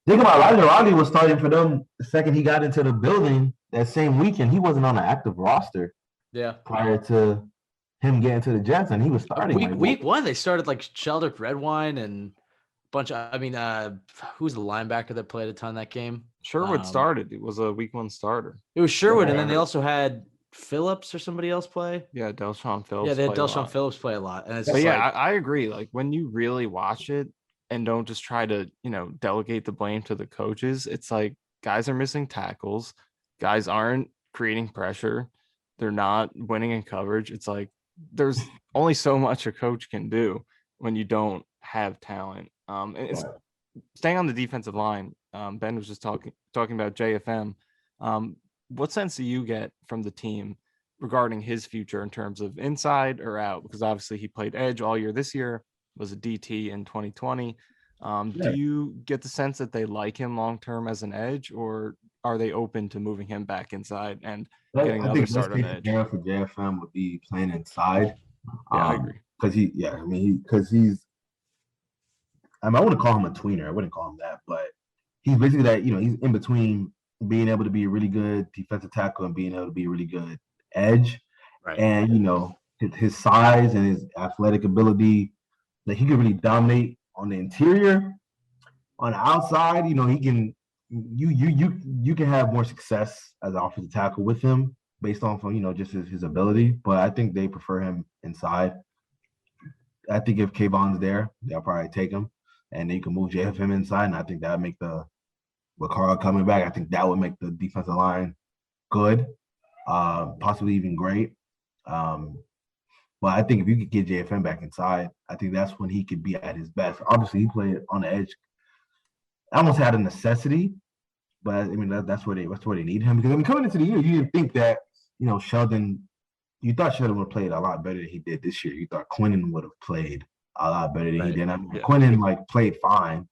B: Think about Elijah Rodney was starting for them the second he got into the building that same weekend. He wasn't on an active roster. Yeah. Prior to him getting to the Jets, and he was starting.
A: Week one, they started like Sheldrick Redwine and a bunch of, who's the linebacker that played a ton that game?
C: Sherwood started. It was a week one starter.
A: It was Sherwood, and then they also had Phillips or somebody else play.
C: Yeah, Delshon Phillips.
A: Yeah, they had Delshon Phillips play a lot. And it's
C: I agree. Like, when you really watch it and don't just try to, delegate the blame to the coaches, it's like guys are missing tackles, guys aren't creating pressure, they're not winning in coverage. It's like there's only so much a coach can do when you don't have talent. And it's staying on the defensive line. Ben was just talking about JFM. What sense do you get from the team regarding his future in terms of inside or out? Because obviously he played edge all year this year, was a DT in 2020. Do you get the sense that they like him long-term as an edge, or are they open to moving him back inside and getting another start on edge?
B: For JFM would be playing inside.
C: I agree.
B: Because he's, I wouldn't call him a tweener. I wouldn't call him that, but he's basically that, he's in between being able to be a really good defensive tackle and being able to be a really good edge. Right. And, his size and his athletic ability, he could really dominate on the interior, on the outside, he can you can have more success as an offensive tackle with him based on just his ability. But I think they prefer him inside. I think if Kayvon's there, they'll probably take him, and then you can move JFM inside, and I think that would make with Carl coming back, I think that would make the defensive line good, possibly even great. But I think if you could get JFM back inside, I think that's when he could be at his best. Obviously, he played on the edge. I almost had a necessity, but I mean that's where they need him, because coming into the year, you didn't think that Sheldon. You thought Sheldon would have played a lot better than he did this year. You thought Quinnen would have played a lot better than he did. I mean, Quinnen played fine,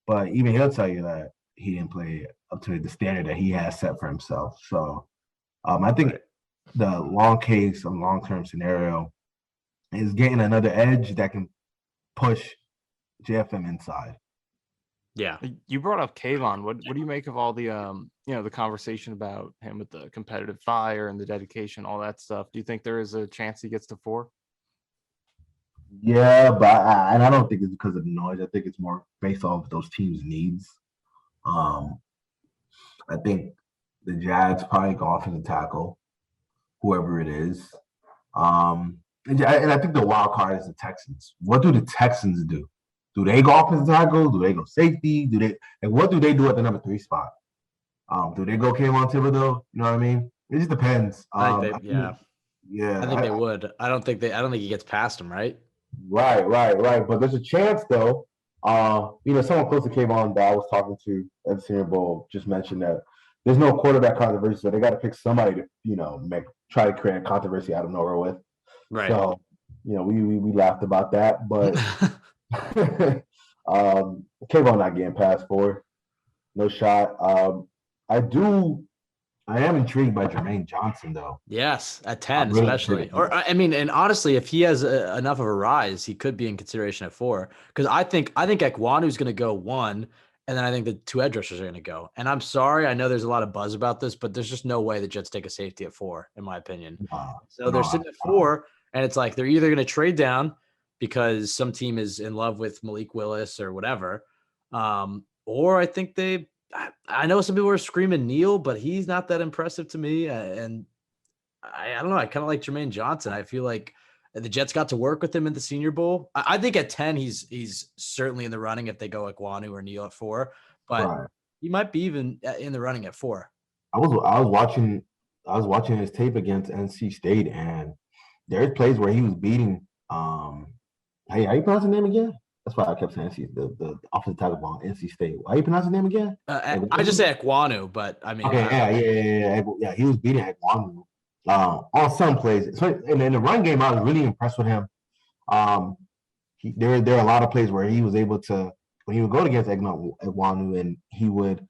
B: but even he'll tell you that he didn't play up to the standard that he has set for himself. So I think the long-term scenario is getting another edge that can push JFM inside.
A: Yeah.
C: You brought up Kayvon. What do you make of all the the conversation about him with the competitive fire and the dedication, all that stuff? Do you think there is a chance he gets to 4?
B: Yeah, but I don't think it's because of the noise. I think it's more based off those teams' needs. I think the Jags probably go offensive tackle, whoever it is. And I think the wild card is the Texans. What do the Texans do? Do they go offensive tackle? Do they go safety? What do they do at the number 3 spot? Do they go Kayvon Thibodeau? You know what I mean? It just depends.
A: I think they would. I don't think he gets past him, right?
B: Right. But there's a chance though. Someone close to Kayvon that I was talking to at the Senior Bowl just mentioned that there's no quarterback controversy, so they got to pick somebody to try to create a controversy out of nowhere with.
A: Right.
B: So we laughed about that, but Kayvon not getting past 4, no shot. I am intrigued by Jermaine Johnson though.
A: Yes, at 10 especially. Or I mean, and honestly, if he has enough of a rise, he could be in consideration at 4. Because I think Ekwanu's going to go 1, and then I think the 2 edge rushers are going to go. And I'm sorry, I know there's a lot of buzz about this, but there's just no way the Jets take a safety at 4, in my opinion. They're sitting at 4, and it's like they're either going to trade down because some team is in love with Malik Willis or whatever, or I think I know some people are screaming Neal, but he's not that impressive to me. And I don't know. I kind of like Jermaine Johnson. I feel like the Jets got to work with him in the Senior Bowl. I think at 10, he's certainly in the running if they go Ekwonu or Neal at 4, but he might be even in the running at 4.
B: I was watching his tape against NC State, and there's plays where he was beating. Hey, how you pronounce his name again? That's why I kept saying the offensive tackle on NC State. How you pronounce his name again?
A: I just say Ekwonu, but I mean.
B: Okay, yeah. He was beating Ekwonu on some plays. So in the run game, I was really impressed with him. There are a lot of plays where he was able to, when he would go against Ekwonu, and he would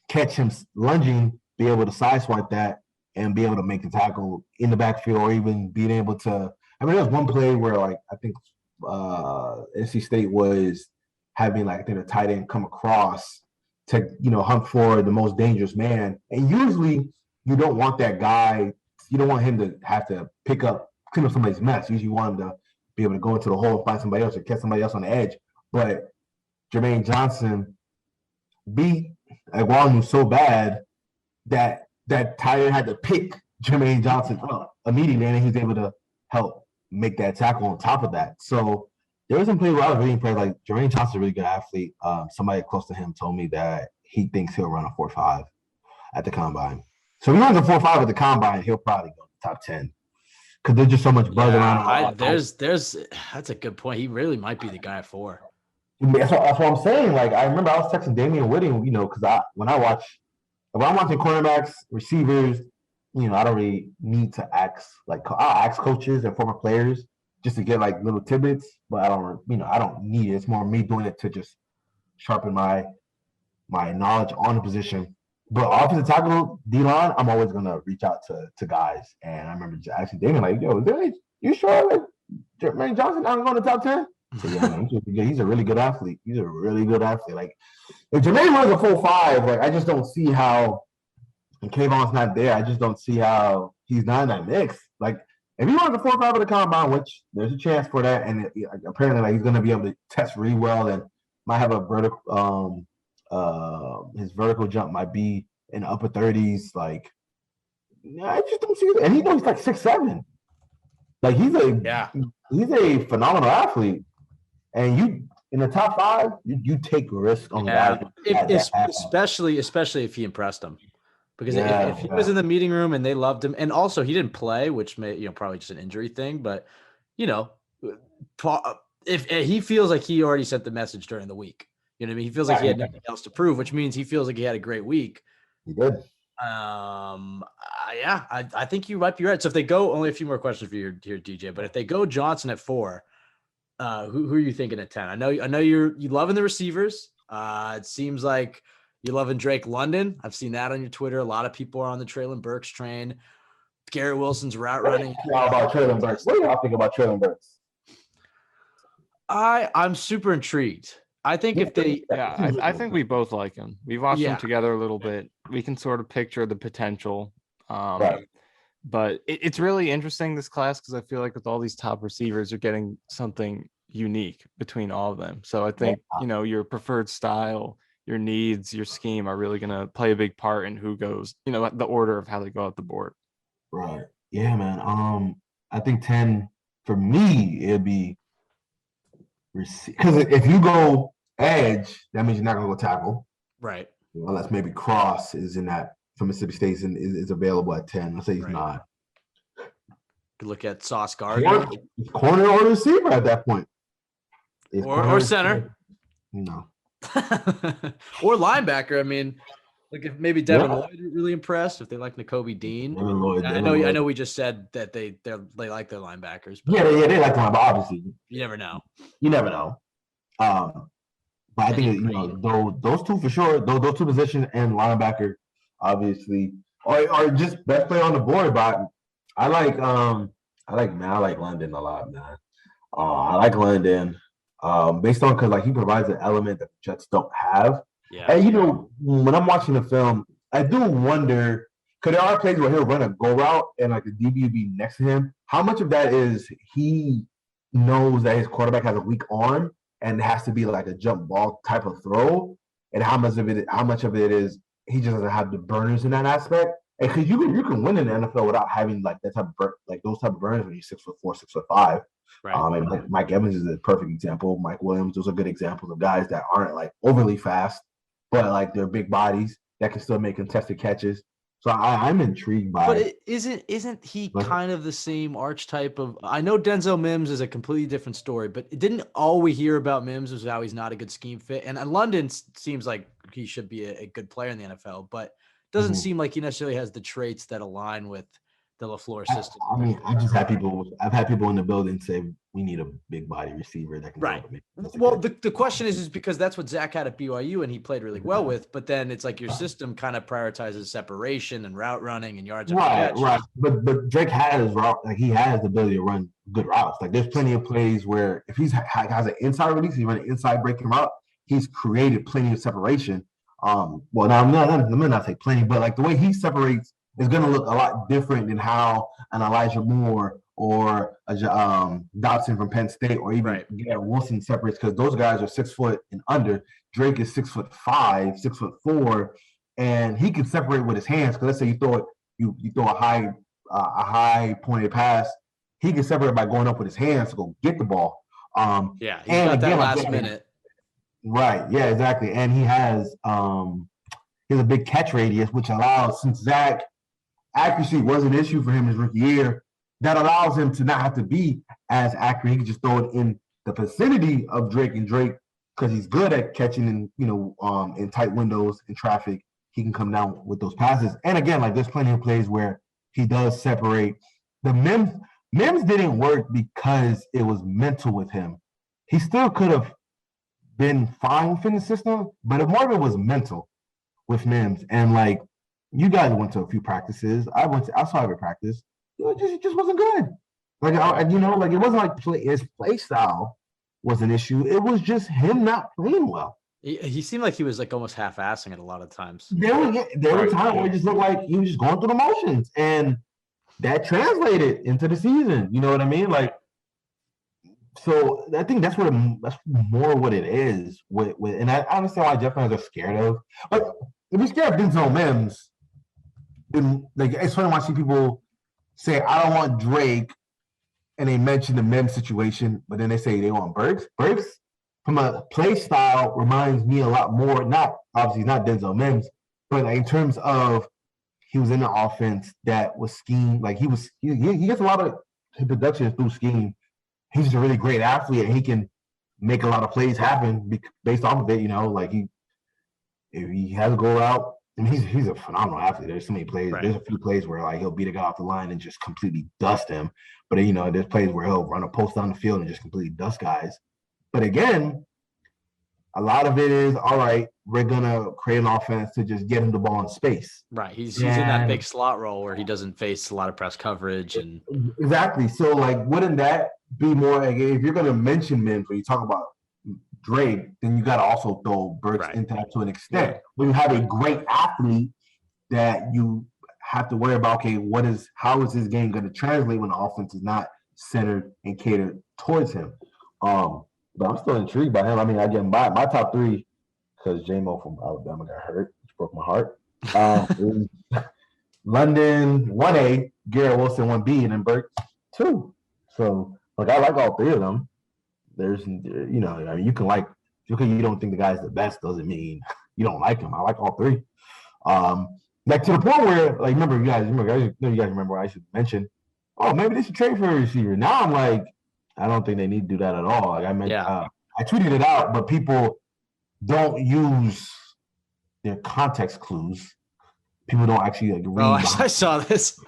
B: catch him lunging, be able to sideswipe that, and be able to make the tackle in the backfield, or even being able to. I mean, there was one play where I think NC State was having the tight end come across to hunt for the most dangerous man, and usually you don't want that guy. You don't want him to have to clean up somebody's mess. Usually you want him to be able to go into the hole and find somebody else or catch somebody else on the edge. But Jermaine Johnson beat Ekwonu so bad that tight end had to pick Jermaine Johnson up immediately, and he was able to help make that tackle on top of that. So there was some plays where I was really impressed. Like Jermaine Johnson's a really good athlete. Somebody close to him told me that he thinks he'll run a 4.5 at the combine. So if he runs a 4.5 at the combine, he'll probably go top 10 because there's just so much buzz around.
A: That's a good point. He really might be the guy at 4.
B: That's what I'm saying. Like I remember I was texting Damian Whitting, because when I'm watching cornerbacks, receivers, I don't really need to ask. I'll ask coaches and former players just to get little tidbits, but I don't need it. It's more me doing it to just sharpen my knowledge on the position. But offensive tackle, D-line, I'm always gonna reach out to guys. And I remember asking Damon, yo, you sure Jermaine Johnson not going to top 10? So yeah, man, he's a really good athlete. He's a really good athlete. If Jermaine runs a 4.5, I just don't see how. And Kayvon's not there. I just don't see how he's not in that mix. If he runs a 4.5 at the combine, which there's a chance for that, and apparently he's going to be able to test really well and might have a vertical. His vertical jump might be in the upper 30s. Like, I just don't see it. And he knows he's like 6'7". Like he's a phenomenal athlete. And you in the top 5, you take risk on guys.
A: Especially if he impressed them. Because if he was in the meeting room and they loved him, and also he didn't play, which may probably just an injury thing, but if he feels like he already sent the message during the week, you know what I mean? He feels like he had nothing else to prove, which means he feels like he had a great week.
B: He did.
A: I think you might be right. So if they go, only a few more questions for you here, DJ, but if they go Johnson at 4, who are you thinking at 10? I know you loving the receivers. It seems like you're loving Drake London. I've seen that on your Twitter. A lot of people are on the Traylon Burks train. Garrett Wilson's route running.
B: What about Traylon Burks? What do y'all think about Traylon Burks?
A: I'm super intrigued. I think
C: I think we both like him. We've watched him together a little bit. We can sort of picture the potential.
B: Right.
C: But it's really interesting, this class, because I feel like with all these top receivers, you're getting something unique between all of them. So I think, your preferred style, your needs, your scheme are really going to play a big part in who goes, the order of how they go out the board.
B: Right. Yeah, man. I think 10 for me, it'd be because if you go edge, that means you're not going to go tackle.
A: Right.
B: Unless maybe Cross is in that from Mississippi State and is available at 10. Let's say he's not.
A: You could look at Sauce Gardner.
B: Corner or receiver at that point.
A: Or center.
B: No.
A: Or linebacker. I mean, like if maybe Devin Lloyd really impressed, if they like Nakobe Dean. I know we just said that they like their linebackers.
B: But they like them, obviously.
A: You never know.
B: But I think those two for sure, those two positions and linebacker, obviously, are just best player on the board. But I like London a lot, man. I like London, based on because he provides an element that the Jets don't have. Yeah. And when I'm watching the film, I do wonder because there are plays where he'll run a go route and like the DB will be next to him. How much of that is he knows that his quarterback has a weak arm and it has to be like a jump ball type of throw, and how much of it is he just doesn't have the burners in that aspect. And because you can win in the NFL without having like that type of those type of burners when you're 6'4", 6'5". Right. And Mike Evans is a perfect example. Mike Williams, those are good examples of guys that aren't like overly fast, but like they're big bodies that can still make contested catches. So I'm intrigued by.
A: But isn't he kind of the same archetype of? I know Denzel Mims is a completely different story, but didn't all we hear about Mims was how he's not a good scheme fit, and London seems like he should be a good player in the NFL, but doesn't seem like he necessarily has the traits that align with the LaFleur system.
B: I mean, I've had people in the building say we need a big body receiver that can.
A: Right. Well, the question is because that's what Zach had at BYU and he played really well with, but then it's like your system kind of prioritizes separation and route running and yards.
B: Right. But Drake has route, like he has the ability to run good routes. Like there's plenty of plays where if he has an inside release, he run an inside breaking route. He's created plenty of separation. Well, now I'm not say plenty, but like the way he separates is going to look a lot different than how an Elijah Moore or a Dotson from Penn State or even Garrett Wilson separates, because those guys are 6 foot and under. Drake is 6'5", 6'4", and he can separate with his hands. Because let's say you throw a high pointed pass, he can separate by going up with his hands to go get the ball.
A: He's got that last minute.
B: Right. Yeah. Exactly. And he has a big catch radius, which allows, since Zach accuracy was an issue for him his rookie year, that allows him to not have to be as accurate. He can just throw it in the vicinity of Drake, and Drake, because he's good at catching in tight windows in traffic, he can come down with those passes. And again, like there's plenty of plays where he does separate. The Mims didn't work because it was mental with him. He still could have been fine for the system, but more of it was mental with Mims. And like you guys went to a few practices. I saw every practice. It just wasn't good. Like it wasn't like his play style was an issue. It was just him not playing well.
A: He seemed like he was like almost half-assing it a lot of times.
B: There were times where it just looked like he was just going through the motions, and that translated into the season. You know what I mean? Like So I think that's that's more what it is. And I understand why Jeff fans are scared of. Like if you're scared of Denzel Mims, then like it's funny when I see people say I don't want Drake, and they mention the Mims situation, but then they say they want Burks. Burks from a play style reminds me a lot more. Not obviously not Denzel Mims, but like in terms of he was in an offense that was schemed. Like he gets a lot of production through scheme. He's just a really great athlete, and he can make a lot of plays happen based off of it. Like if he has to go out, I mean, he's a phenomenal athlete. There's so many plays. Right. There's a few plays where like he'll beat a guy off the line and just completely dust him. But there's plays where he'll run a post down the field and just completely dust guys. But again, a lot of it is all right. We're gonna create an offense to just get him the ball in space.
A: Right. He's in that big slot role where he doesn't face a lot of press coverage and
B: exactly. So like, wouldn't that be more like if you're gonna mention Mims when you talk about Drake, then you got to also throw Burks into that to an extent. Yeah. When you have a great athlete that you have to worry about, okay, how is his game going to translate when the offense is not centered and catered towards him? But I'm still intrigued by him. I mean, again, my top three, because J-Mo from Alabama got hurt, which broke my heart. London 1A, Garrett Wilson 1B, and then Burks 2. So, like, I like all three of them. There's, I mean, you can like, okay, you don't think the guy's the best doesn't mean you don't like him. I like all three. Like to the point where, like, you guys remember I should mention, oh, maybe they should trade for a receiver. Now I'm like, I don't think they need to do that at all. Like I mentioned, I tweeted it out, but people don't use their context clues. People don't actually like read.
A: Oh, I saw this.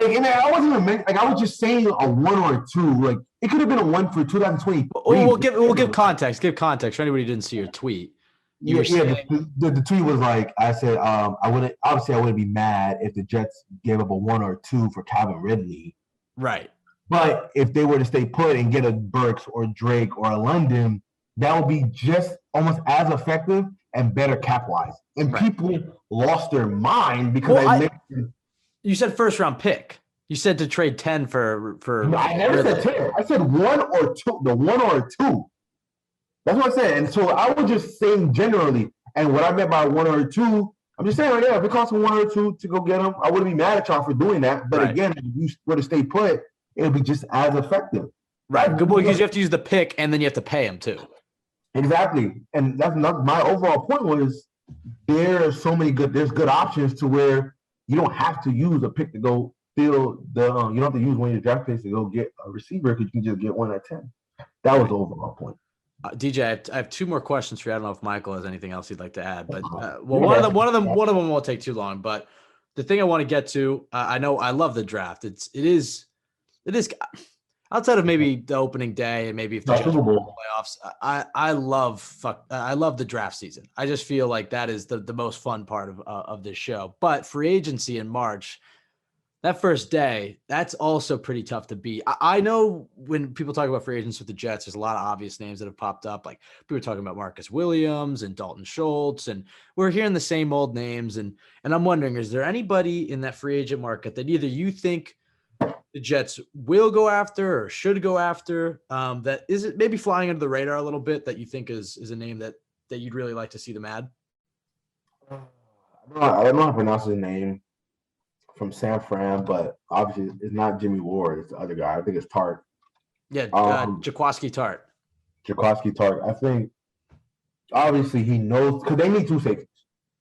B: And I wasn't even like I was just saying a 1 or a 2. Like it could have been a 1 for 2020.
A: We'll give context. Give context for anybody who didn't see your tweet.
B: The tweet was like I said. I wouldn't be mad if the Jets gave up a 1 or 2 for Calvin Ridley.
A: Right.
B: But if they were to stay put and get a Burks or Drake or a London, that would be just almost as effective and better cap wise. And people lost their mind because
A: you said first round pick. You said to trade 10 for.
B: No, I never said 10. I said 1 or 2. The 1 or 2. That's what I said. And so I was just saying generally. And what I meant by 1 or 2, I'm just saying right there, if it costs 1 or 2 to go get them, I wouldn't be mad at y'all for doing that. But again, if you were to stay put, it would be just as effective.
A: Right. Good boy, because you have to use the pick and then you have to pay him too.
B: Exactly. And that's not my overall point was there's good options to where you don't have to use a pick to go fill you don't have to use one of your draft picks to go get a receiver because you can just get 1 at 10. That was the overall point.
A: DJ, I have 2 more questions for you. I don't know if Michael has anything else he'd like to add, but one of them won't take too long. But the thing I want to get to, I know I love the draft. It is outside of maybe the opening day and maybe if the playoffs. I love the draft season. I just feel like that is the most fun part of this show. But free agency in March, that first day, that's also pretty tough to beat. I know when people talk about free agents with the Jets, there's a lot of obvious names that have popped up. Like we were talking about Marcus Williams and Dalton Schultz, and we're hearing the same old names. And I'm wondering, is there anybody in that free agent market that either you think the Jets will go after or should go after that is it maybe flying under the radar a little bit that you think is a name that you'd really like to see them add?
B: I don't know how to pronounce his name. From San Fran, but obviously it's not Jimmy Ward. It's the other guy. I think it's Tart.
A: Yeah, Jaquiski Tart.
B: Jaquiski Tart. I think obviously he knows because they need 2 safeties.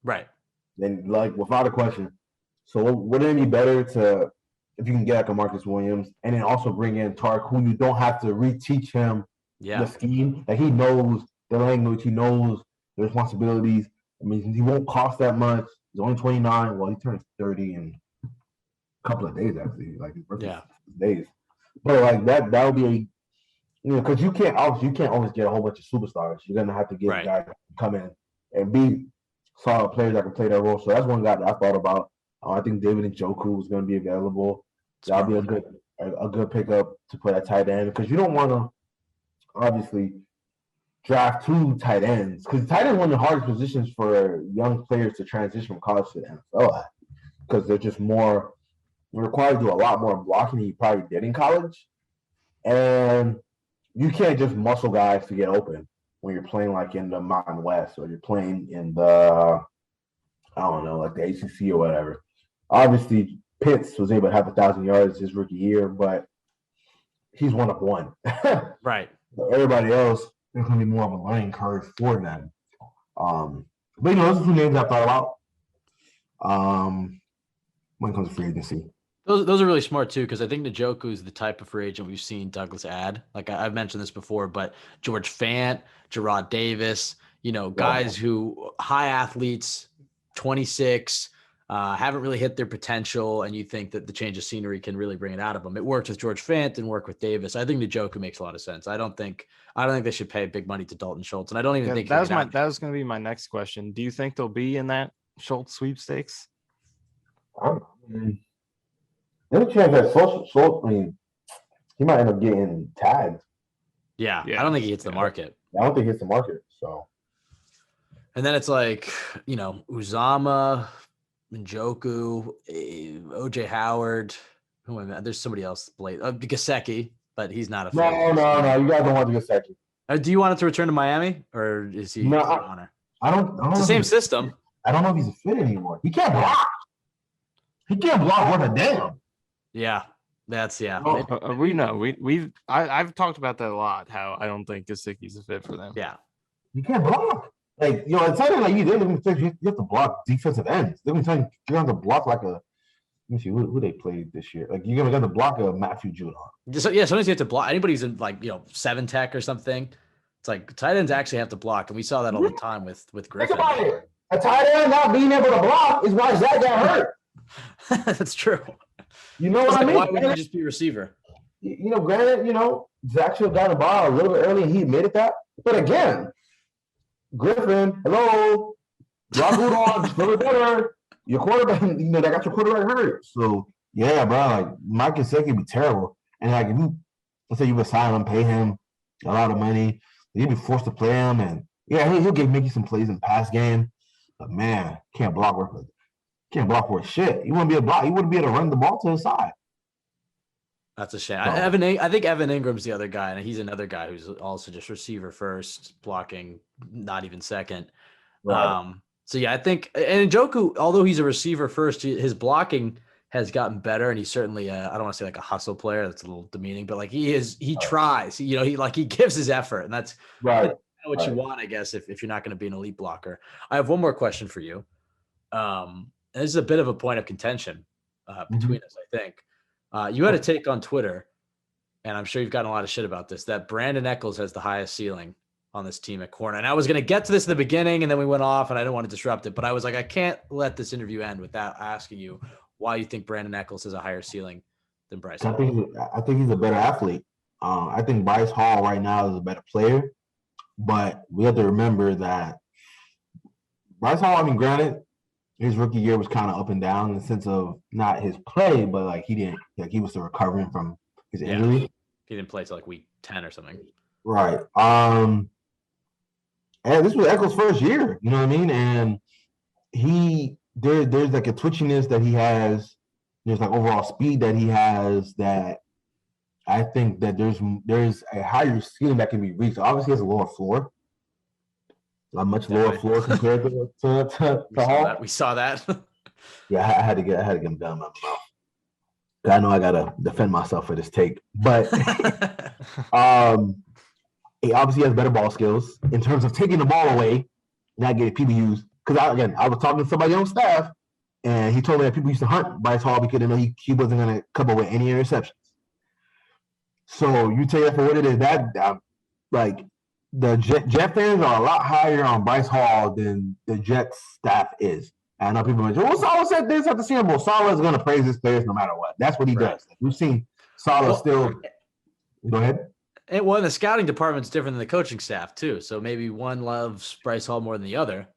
A: Right.
B: Then like without a question. So wouldn't it be better if you can get like a Marcus Williams and then also bring in Tart, who you don't have to reteach him the scheme. Like he knows the language, he knows the responsibilities. I mean, he won't cost that much. He's only 29. Well, he turns 30 in couple of days actually, like days. But like that would be because you can't always get a whole bunch of superstars. You're gonna have to get guys that come in and be solid players that can play that role. So that's one guy that I thought about. I think David Njoku is gonna be available. That'll be a good pickup to put at tight end because you don't want to obviously draft 2 tight ends because tight end is one of the hardest positions for young players to transition from college to the NFL at because they're just more. You're required to do a lot more blocking than you probably did in college. And you can't just muscle guys to get open when you're playing like in the Mountain West or you're playing in the, I don't know, like the ACC or whatever. Obviously, Pitts was able to have 1,000 yards his rookie year, but he's one of one.
A: Right.
B: Everybody else, there's going to be more of a learning curve for them. But, those are two names I thought about when it comes to free agency.
A: Those are really smart too, because I think Njoku is the type of free agent we've seen Douglas add. Like I've mentioned this before, but George Fant, Gerard Davis, guys who high athletes, 26, haven't really hit their potential, and you think that the change of scenery can really bring it out of them. It worked with George Fant and worked with Davis. I think Njoku makes a lot of sense. I don't think they should pay big money to Dalton Schultz, and I don't even think
C: that was going to be my next question. Do you think they'll be in that Schultz sweepstakes?
B: There's a chance that Schultz, he might end up getting tagged.
A: Yeah, I don't think he hits the market.
B: I don't think he hits the market. So,
A: and then it's like, Uzama, Njoku, OJ Howard. Who am I? There's somebody else. Gesicki, but he's not a.
B: No. You guys don't want Gesicki.
A: Do you want him to return to Miami, or is he?
B: No,
A: I don't. It's the same system.
B: I don't know if he's a fit anymore. He can't block. He can't block worth a damn.
A: Yeah, that's
C: we know I've talked about that a lot. How I don't think Gesicki's a fit for them.
A: Yeah,
B: you can't block. Like it's not like you have to block defensive ends. They're gonna you have to block like a. Let me see who they played this year. Like you're gonna have to block a Matthew Judon.
A: So sometimes you have to block. Anybody who's in 7 tech or something. It's like tight ends actually have to block, and we saw that all the time with Griffin.
B: Think about it. A tight end not being able to block is why Zach got hurt.
A: That's true.
B: You know what I mean?
A: Why wouldn't you just be a receiver?
B: Granted, Zach should have got the ball a little bit early, and he admitted that. But again, Griffin, hello, Rob Goodall, still better. Your quarterback, they got your quarterback hurt. So yeah, bro, like Mike Gesicki would be terrible. And like if let's say you assign him, pay him a lot of money, you'd be forced to play him, and he'll make you some plays in pass game. But man, can't block for shit. You wouldn't be able to run the ball to the side.
A: That's a shame. I think Evan Ingram's the other guy, and he's another guy who's also just receiver first, blocking not even second.
B: Right.
A: So yeah, I think, and Njoku, although he's a receiver first, his blocking has gotten better, and he's certainly I don't want to say like a hustle player. That's a little demeaning, but like he tries. He gives his effort, and that's
B: right.
A: What you want, I guess, if you're not going to be an elite blocker. I have one more question for you. And this is a bit of a point of contention between us, I think. You had a take on Twitter, and I'm sure you've gotten a lot of shit about this, that Brandin Echols has the highest ceiling on this team at corner. And I was going to get to this in the beginning, and then we went off, and I didn't want to disrupt it. But I was like, I can't let this interview end without asking you why you think Brandin Echols has a higher ceiling than Bryce Hall.
B: I think he's a better athlete. I think Bryce Hall right now is a better player. But we have to remember that Bryce Hall, granted, his rookie year was kind of up and down in the sense of not his play, but like he was still recovering from his injury.
A: He didn't play till like week 10 or something.
B: Right. And this was Echols' first year, you know what I mean? And there's like a twitchiness that he has, there's like overall speed that he has that I think that there's a higher ceiling that can be reached. Obviously, he has a lower floor, a much lower floor compared to Hall.
A: We saw that.
B: Yeah, I had to get him down my mouth. I know I gotta defend myself for this take, but he obviously has better ball skills in terms of taking the ball away, not getting PBUs. Because I was talking to somebody on staff, and he told me that people used to hunt Bryce Hall because they know he wasn't gonna come up with any interceptions. So you take that for what it is. That like the Jet fans are a lot higher on Bryce Hall than the Jets staff is. And I know people mention, well, Saleh said this at the Senior Bowl. Saleh is going to praise his players no matter what. That's what he does. We've seen Saleh still. Go ahead.
A: And the scouting department's different than the coaching staff too. So maybe one loves Bryce Hall more than the other.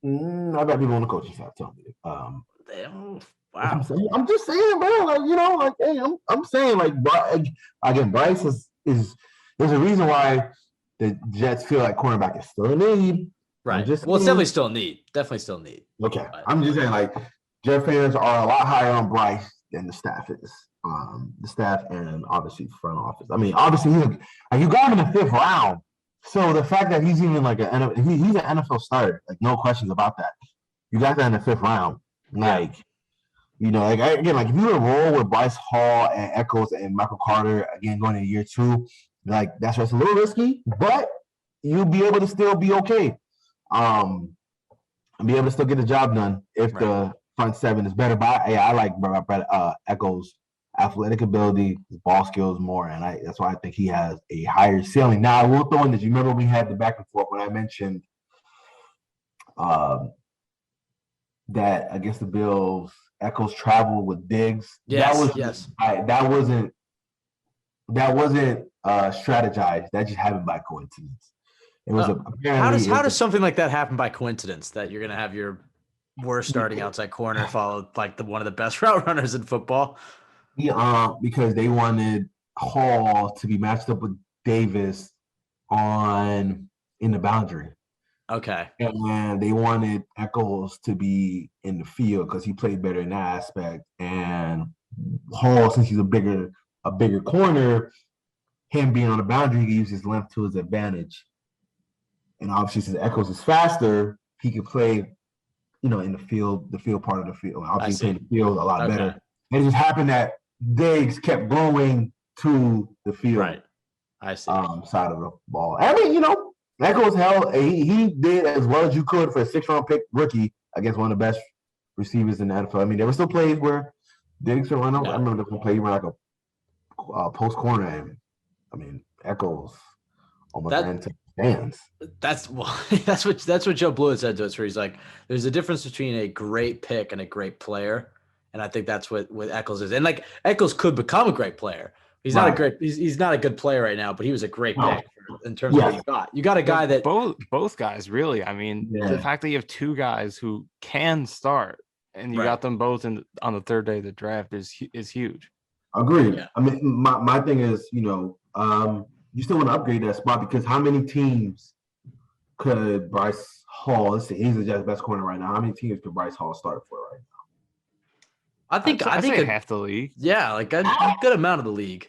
B: I got people on the coaching staff telling me.
A: Wow.
B: I'm just saying, bro. Hey, I'm saying, again, Bryce is there's a reason why the Jets feel like cornerback is still a need.
A: Right. It's definitely still a need. Definitely still a need.
B: Okay. I'm just saying, Jet fans are a lot higher on Bryce than the staff is. the staff, and obviously front office. I mean, obviously, you got him in the 5th round. So the fact that he's even like he's an NFL starter, like no questions about that. You got that in the 5th round, like like again, like if you were to roll with Bryce Hall and Echols and Michael Carter again going into year 2, like that's what's a little risky, but you'll be able to still be okay, and be able to still get the job done if the front 7 is better. But I like Echols' athletic ability, his ball skills more, and that's why I think he has a higher ceiling. Now, I will throw in this. You remember we had the back and forth when I mentioned that against the Bills, Echols traveled with Diggs.
A: Yes.
B: That wasn't strategized. That just happened by coincidence. It was
A: how does something like that happen by coincidence? That you're gonna have your worst starting outside corner followed like one of the best route runners in football?
B: Because they wanted Hall to be matched up with Davis in the boundary.
A: Okay.
B: And they wanted Echols to be in the field because he played better in that aspect. And Hall, since he's a bigger corner, him being on the boundary, he can use his length to his advantage. And obviously, since Echols is faster, he can play, in the field part of the field. Obviously, he played the field a lot better. And it just happened that Diggs kept going to the field.
A: Right. I see.
B: Side of the ball. I mean, Echols he did as well as you could for a 6th-round pick rookie against one of the best receivers in the NFL. I mean, there were still plays where Diggs would run up. I remember the play he ran like a post corner, and I mean, Echols almost ran to fans.
A: That's what Joe Blewett said to us, where he's like, "There's a difference between a great pick and a great player." And I think that's what Echols is. And like Echols could become a great player. He's not he's not a good player right now, but he was a great pick in terms of what you got. You got a guy that
C: both guys really. I mean, the fact that you have 2 guys who can start and you got them both on the 3rd day of the draft is huge.
B: Agreed. Yeah. I mean, my thing is, you still want to upgrade that spot because how many teams could Bryce Hall? He's the Jets' best corner right now. How many teams could Bryce Hall start for right now?
C: I think half the league.
A: Yeah, like a good amount of the league.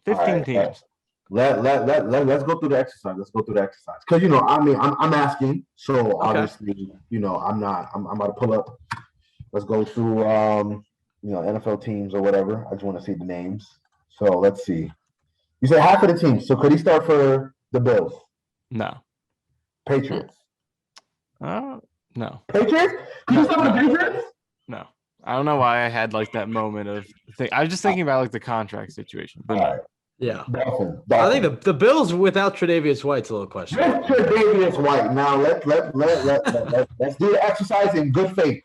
C: 15 teams.
B: Let's go through the exercise. Because I'm asking. So obviously, I'm about to pull up. Let's go through NFL teams or whatever. I just want to see the names. So let's see. You said half of the teams. So could he start for the Bills?
C: No.
B: Patriots?
C: No.
B: Patriots? Could you start for the Patriots?
C: No. I don't know why I had like that moment of I was just thinking about like the contract situation. But no.
A: Yeah.
B: Dolphins.
A: I think the Bills without Tre'Davious White's a little questionable.
B: Tre'Davious White. Now let's do the exercise in good faith.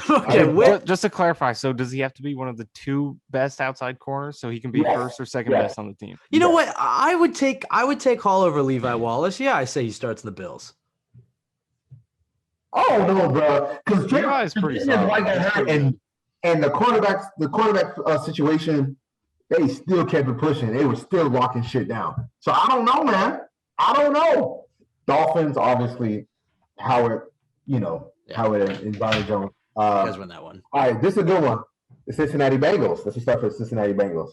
A: Okay,
C: just to clarify, so does he have to be one of the 2 best outside corners so he can be first or second best on the team?
A: You know what? I would take Hall over Levi Wallace. Yeah, I say he starts in the Bills.
B: Oh no, bro! Because
C: Levi is pretty solid.
B: And the quarterback situation, they still kept it pushing. They were still locking shit down. So I don't know, man. I don't know. Dolphins, obviously, Howard, Howard and Byron Jones.
A: You guys win that one.
B: All right, this is a good one. The Cincinnati Bengals. Let's start for the Cincinnati Bengals.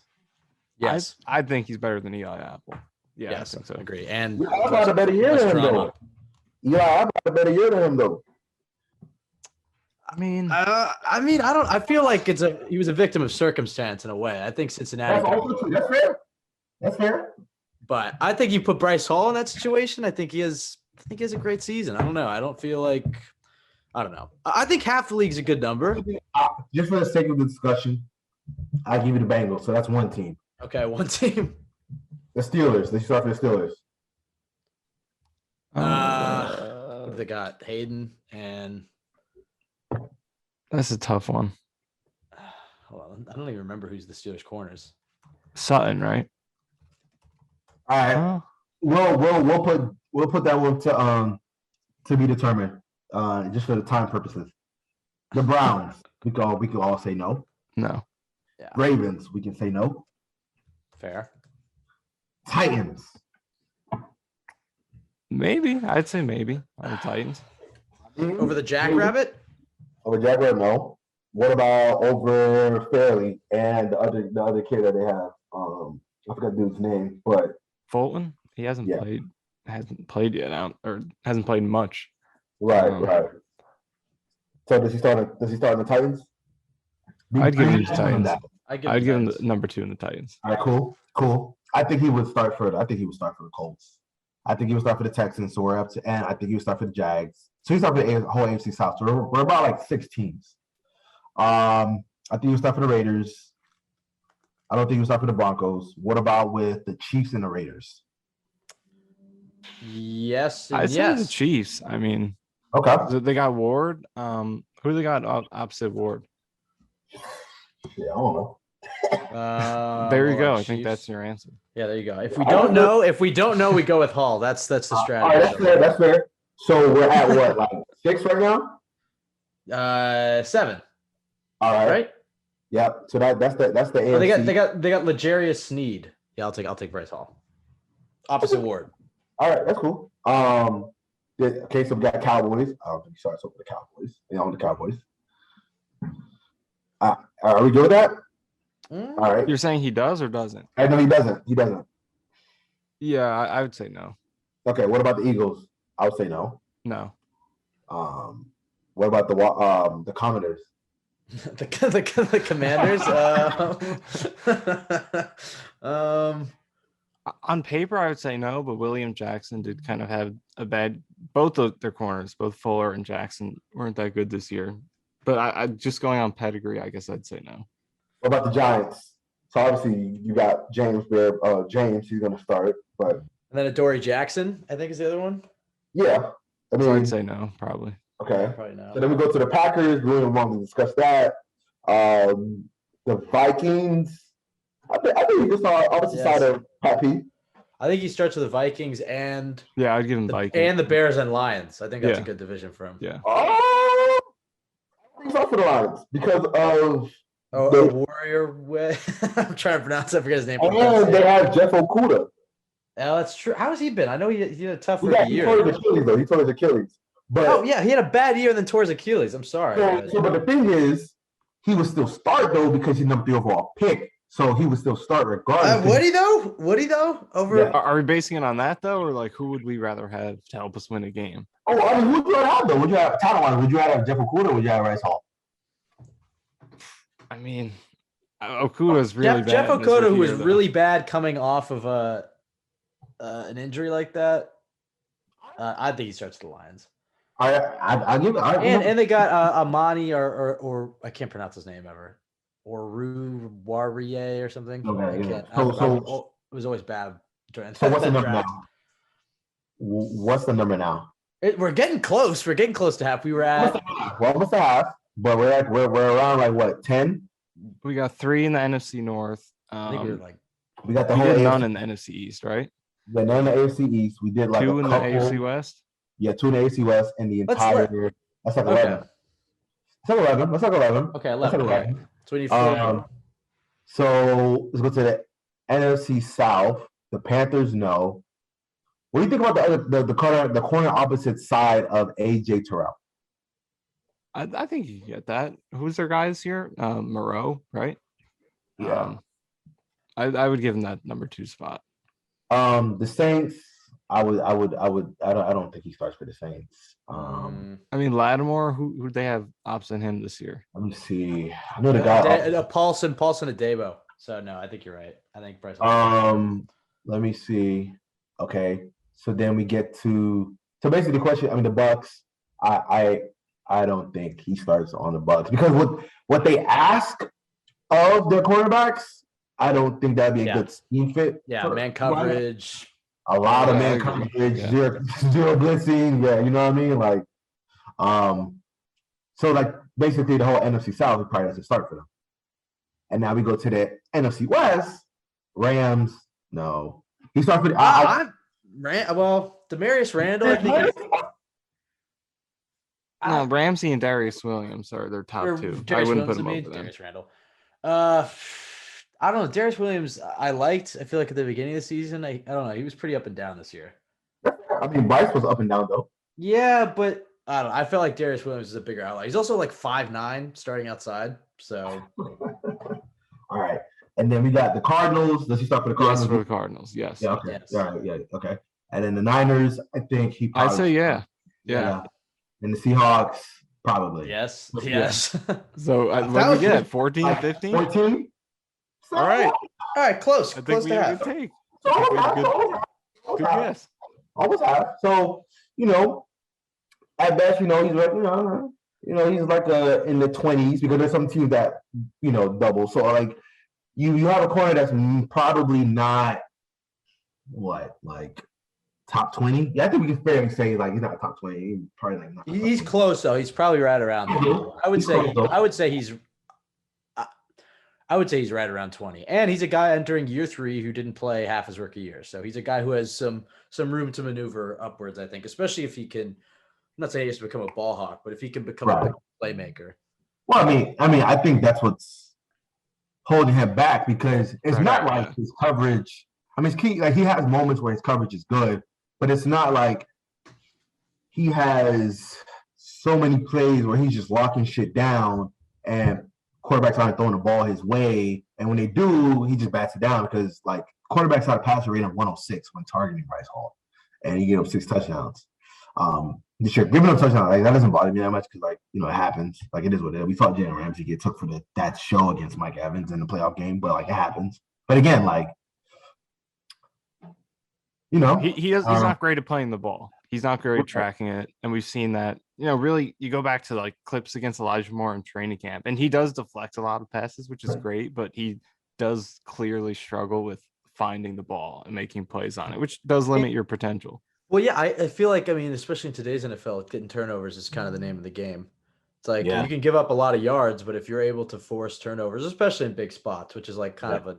A: Yes,
C: I think he's better than Eli Apple. Yeah,
A: yes,
C: I think so.
A: I agree. And
B: I've had a better year than him, though. Yeah, I've had a better year than him, though.
C: I mean,
A: I feel like he was a victim of circumstance in a way. I think Cincinnati.
B: That's fair. That's fair.
A: But I think you put Bryce Hall in that situation. I think he has a great season. I don't know. I don't know. I think half the league's a good number.
B: Just for the sake of the discussion, I give you the Bengals. So that's one team.
A: Okay, one team.
B: The Steelers. They start for the Steelers.
A: They got Hayden and.
C: That's a tough one.
A: Hold on, I don't even remember who's the Steelers corners.
C: Sutton, right?
B: All right. We'll put that one to be determined. Just for the time purposes. The Browns, we can all say no.
C: No.
A: Yeah.
B: Ravens, we can say no.
A: Fair.
B: Titans.
C: Maybe. I'd say maybe on the Titans.
A: Over the Jackrabbit?
B: Over Jackrabbit, no. What about over Fairley and the other kid that they have? I forgot the dude's name, but
C: Fulton, he hasn't played yet or hasn't played much.
B: Right. So does he start in the Titans?
C: I'd give him the Titans.
A: I'd
C: give him the number 2 in the Titans.
B: All right, cool. I think he would start for the Colts. I think he would start for the Texans. So we're up to, and I think he would start for the Jags. So he's start for the whole AFC South. So we're about like 6 teams. I think he would start for the Raiders. I don't think he would start for the Broncos. What about with the Chiefs and the Raiders?
A: Yes,
C: I say the Chiefs. I mean,
B: okay.
C: They got Ward. Who they got opposite Ward?
B: Yeah, I don't know.
C: There you go. I think that's your answer.
A: Yeah, there you go. If we don't know, we go with Hall. That's the strategy.
B: All right, that's fair. So we're at what, like 6 right
A: now? 7.
B: All right.
A: Right?
B: Yep. So that's the AFC.
A: Oh, they got L'Jarius Sneed. Yeah, I'll take Bryce Hall. Opposite Ward.
B: All right, that's cool. Okay, so we got Cowboys. I don't think he starts over the Cowboys. They own the Cowboys. Are we good with that? All right.
C: You're saying he does or doesn't?
B: No, he doesn't. He doesn't.
C: Yeah, I would say no.
B: Okay, what about the Eagles? I would say no.
C: No.
B: What about the Commanders?
A: the Commanders?
C: On paper, I would say no, but William Jackson did kind of have a bad. Both of their corners, both Fuller and Jackson, weren't that good this year. But I just going on pedigree, I guess I'd say no.
B: What about the Giants? So obviously you got James there. James, he's going to start, but
A: and then Adoree Jackson, I think is the other one.
B: Yeah, I mean,
C: so I'd say no, probably.
B: Okay.
A: Probably no.
B: So then we go to the Packers. We don't want to discuss that. The Vikings. I think he just obviously side of Pat P.
A: I think he starts with the Vikings and
C: I'd give him Vikings
A: and the Bears and Lions. I think that's a good division for him.
C: Yeah.
B: Oh, he's off for the Lions because of
A: the Warrior Way. I'm trying to pronounce. I forget his name.
B: And they have Jeff Okudah.
A: Oh, that's true. How has he been? I know he had a tough
B: year.
A: He tore
B: his Achilles. But
A: he had a bad year and then tore his Achilles. I'm sorry.
B: But the thing is, he would still start though because he's number 3 overall pick. So he would still start regardless.
A: Would he though? Over?
C: Yeah. Are we basing it on that though, or like who would we rather have to help us win a game?
B: Oh, I mean, who would you rather have though? Would you have talent-wise? Would you rather have Jeff Okudah or would you have Bryce Hall?
C: I mean, Okudah's really bad.
A: Jeff Okudah, who was really bad coming off of an injury like that. I think he starts the Lions.
B: I give it.
A: And they got Amani or I can't pronounce his name ever. Or Rue Warrier or something.
B: Okay,
A: it was always bad.
B: So what's the number now? What's the number now?
A: We're getting close. We're getting close to half. We were at
B: almost a half, but we're around like what 10?
C: We got 3 in the NFC North.
A: I think
B: we got the whole
C: none in the NFC East, right?
B: Yeah, none in the AFC East. We did like
C: 2 in the AFC West.
B: Yeah, 2 in the AFC West and the entire. That's like 11.
A: Okay.
B: That's like 11. That's like 11.
A: Okay, 11. Okay. So we need 4.
B: So let's go to the NFC South. The Panthers, no. What do you think about the corner opposite side of AJ Terrell?
C: I think you get that. Who's their guys here? Moreau, right?
B: Yeah.
C: I would give him that number 2 spot.
B: The Saints, I don't think he starts for the Saints.
C: I mean, Lattimore, who they have opposite him this year?
B: Let me see. I know the guy.
A: Paulson Adebo. So no, I think you're right. I think Bryce.
B: Let me see. Okay, so then we get to basically the question. I mean, the Bucks. I don't think he starts on the Bucks because what they ask of their quarterbacks, I don't think that'd be a good scheme fit.
A: Yeah, man coverage.
B: A lot of man coverage, zero blitzing. Yeah, you know what I mean? Like, so like basically the whole NFC South is probably doesn't start for them. And now we go to the NFC West. Rams, no. He starts for the
A: Demarius Randall, I think.
C: No, Ramsey and Darius Williams are their top 2. I wouldn't put them over them.
A: Darius Randall. I don't know. Darius Williams, I liked. I feel like at the beginning of the season, I don't know. He was pretty up and down this year.
B: I mean, Bryce was up and down though.
A: Yeah, but I don't know. I feel like Darius Williams is a bigger outlier. He's also like 5'9", starting outside. So,
B: all right. And then we got the Cardinals. Does he start for the Cardinals?
C: Yes, for the Cardinals. Yes.
B: Yeah. Okay.
A: Yes.
B: All right. Yeah. Okay. And then the Niners, I think he.
C: I
B: Probably
C: say yeah.
B: And the Seahawks, probably.
A: yes.
B: Yeah.
C: So what did we get? 14, 15?
B: 14.
C: All right.
A: All right, close.
C: I think
A: Close
C: we
A: to
C: had a
A: half.
C: good take.
B: Good
C: guess.
B: Almost half. So, at best, he's like, he's like in the 20s because there's some teams that, double. So like you have a corner that's probably not top 20. Yeah, I think we can fairly say like he's not top 20. He's probably like not.
A: He's close though. He's probably right around there. I would say he's right around 20. And he's a guy entering year 3 who didn't play half his rookie year. So he's a guy who has some room to maneuver upwards, I think, especially if he can. I'm not saying he has to become a ball hawk, but if he can become a big playmaker.
B: Well, I think that's what's holding him back because it's not like his coverage. I mean, it's key. Like he has moments where his coverage is good, but it's not like he has so many plays where he's just locking shit down and quarterbacks aren't throwing the ball his way. And when they do, he just bats it down because like quarterbacks had a passer rate of 106 when targeting Bryce Hall, and he gave him 6 touchdowns. This year, giving up touchdown, like that doesn't bother me that much because, like, it happens. Like it is what it is. We saw Jalen Ramsey get took for that show against Mike Evans in the playoff game, but like it happens. But again, like,
C: he's not great at playing the ball. He's not great at tracking it, and we've seen that. Really, you go back to like clips against Elijah Moore in training camp, and he does deflect a lot of passes, which is great, but he does clearly struggle with finding the ball and making plays on it, which does limit your potential.
A: Well, yeah, I feel like, especially in today's NFL, getting turnovers is kind of the name of the game. It's like you can give up a lot of yards, but if you're able to force turnovers, especially in big spots, which is like kind of a,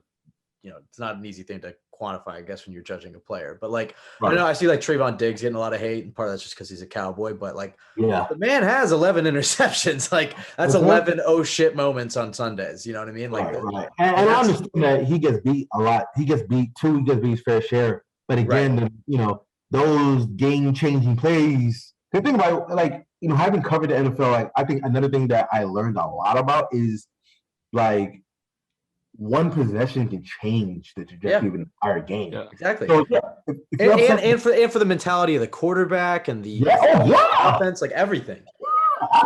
A: it's not an easy thing to quantify, I guess, when you're judging a player. But like, I know I see like Trayvon Diggs getting a lot of hate, and part of that's just because he's a Cowboy. But like, the man has 11 interceptions. Like that's 11 oh shit moments on Sundays. You know what I mean? Like,
B: right. And I understand that he gets beat a lot. He gets beat too. He gets beat his fair share. But again, those game-changing plays. The thing about having covered the NFL, like I think another thing that I learned a lot about is like one possession can change the trajectory of an entire game.
A: Yeah, exactly.
B: So,
A: and for the mentality of the quarterback and the offense, like everything.
B: Yeah,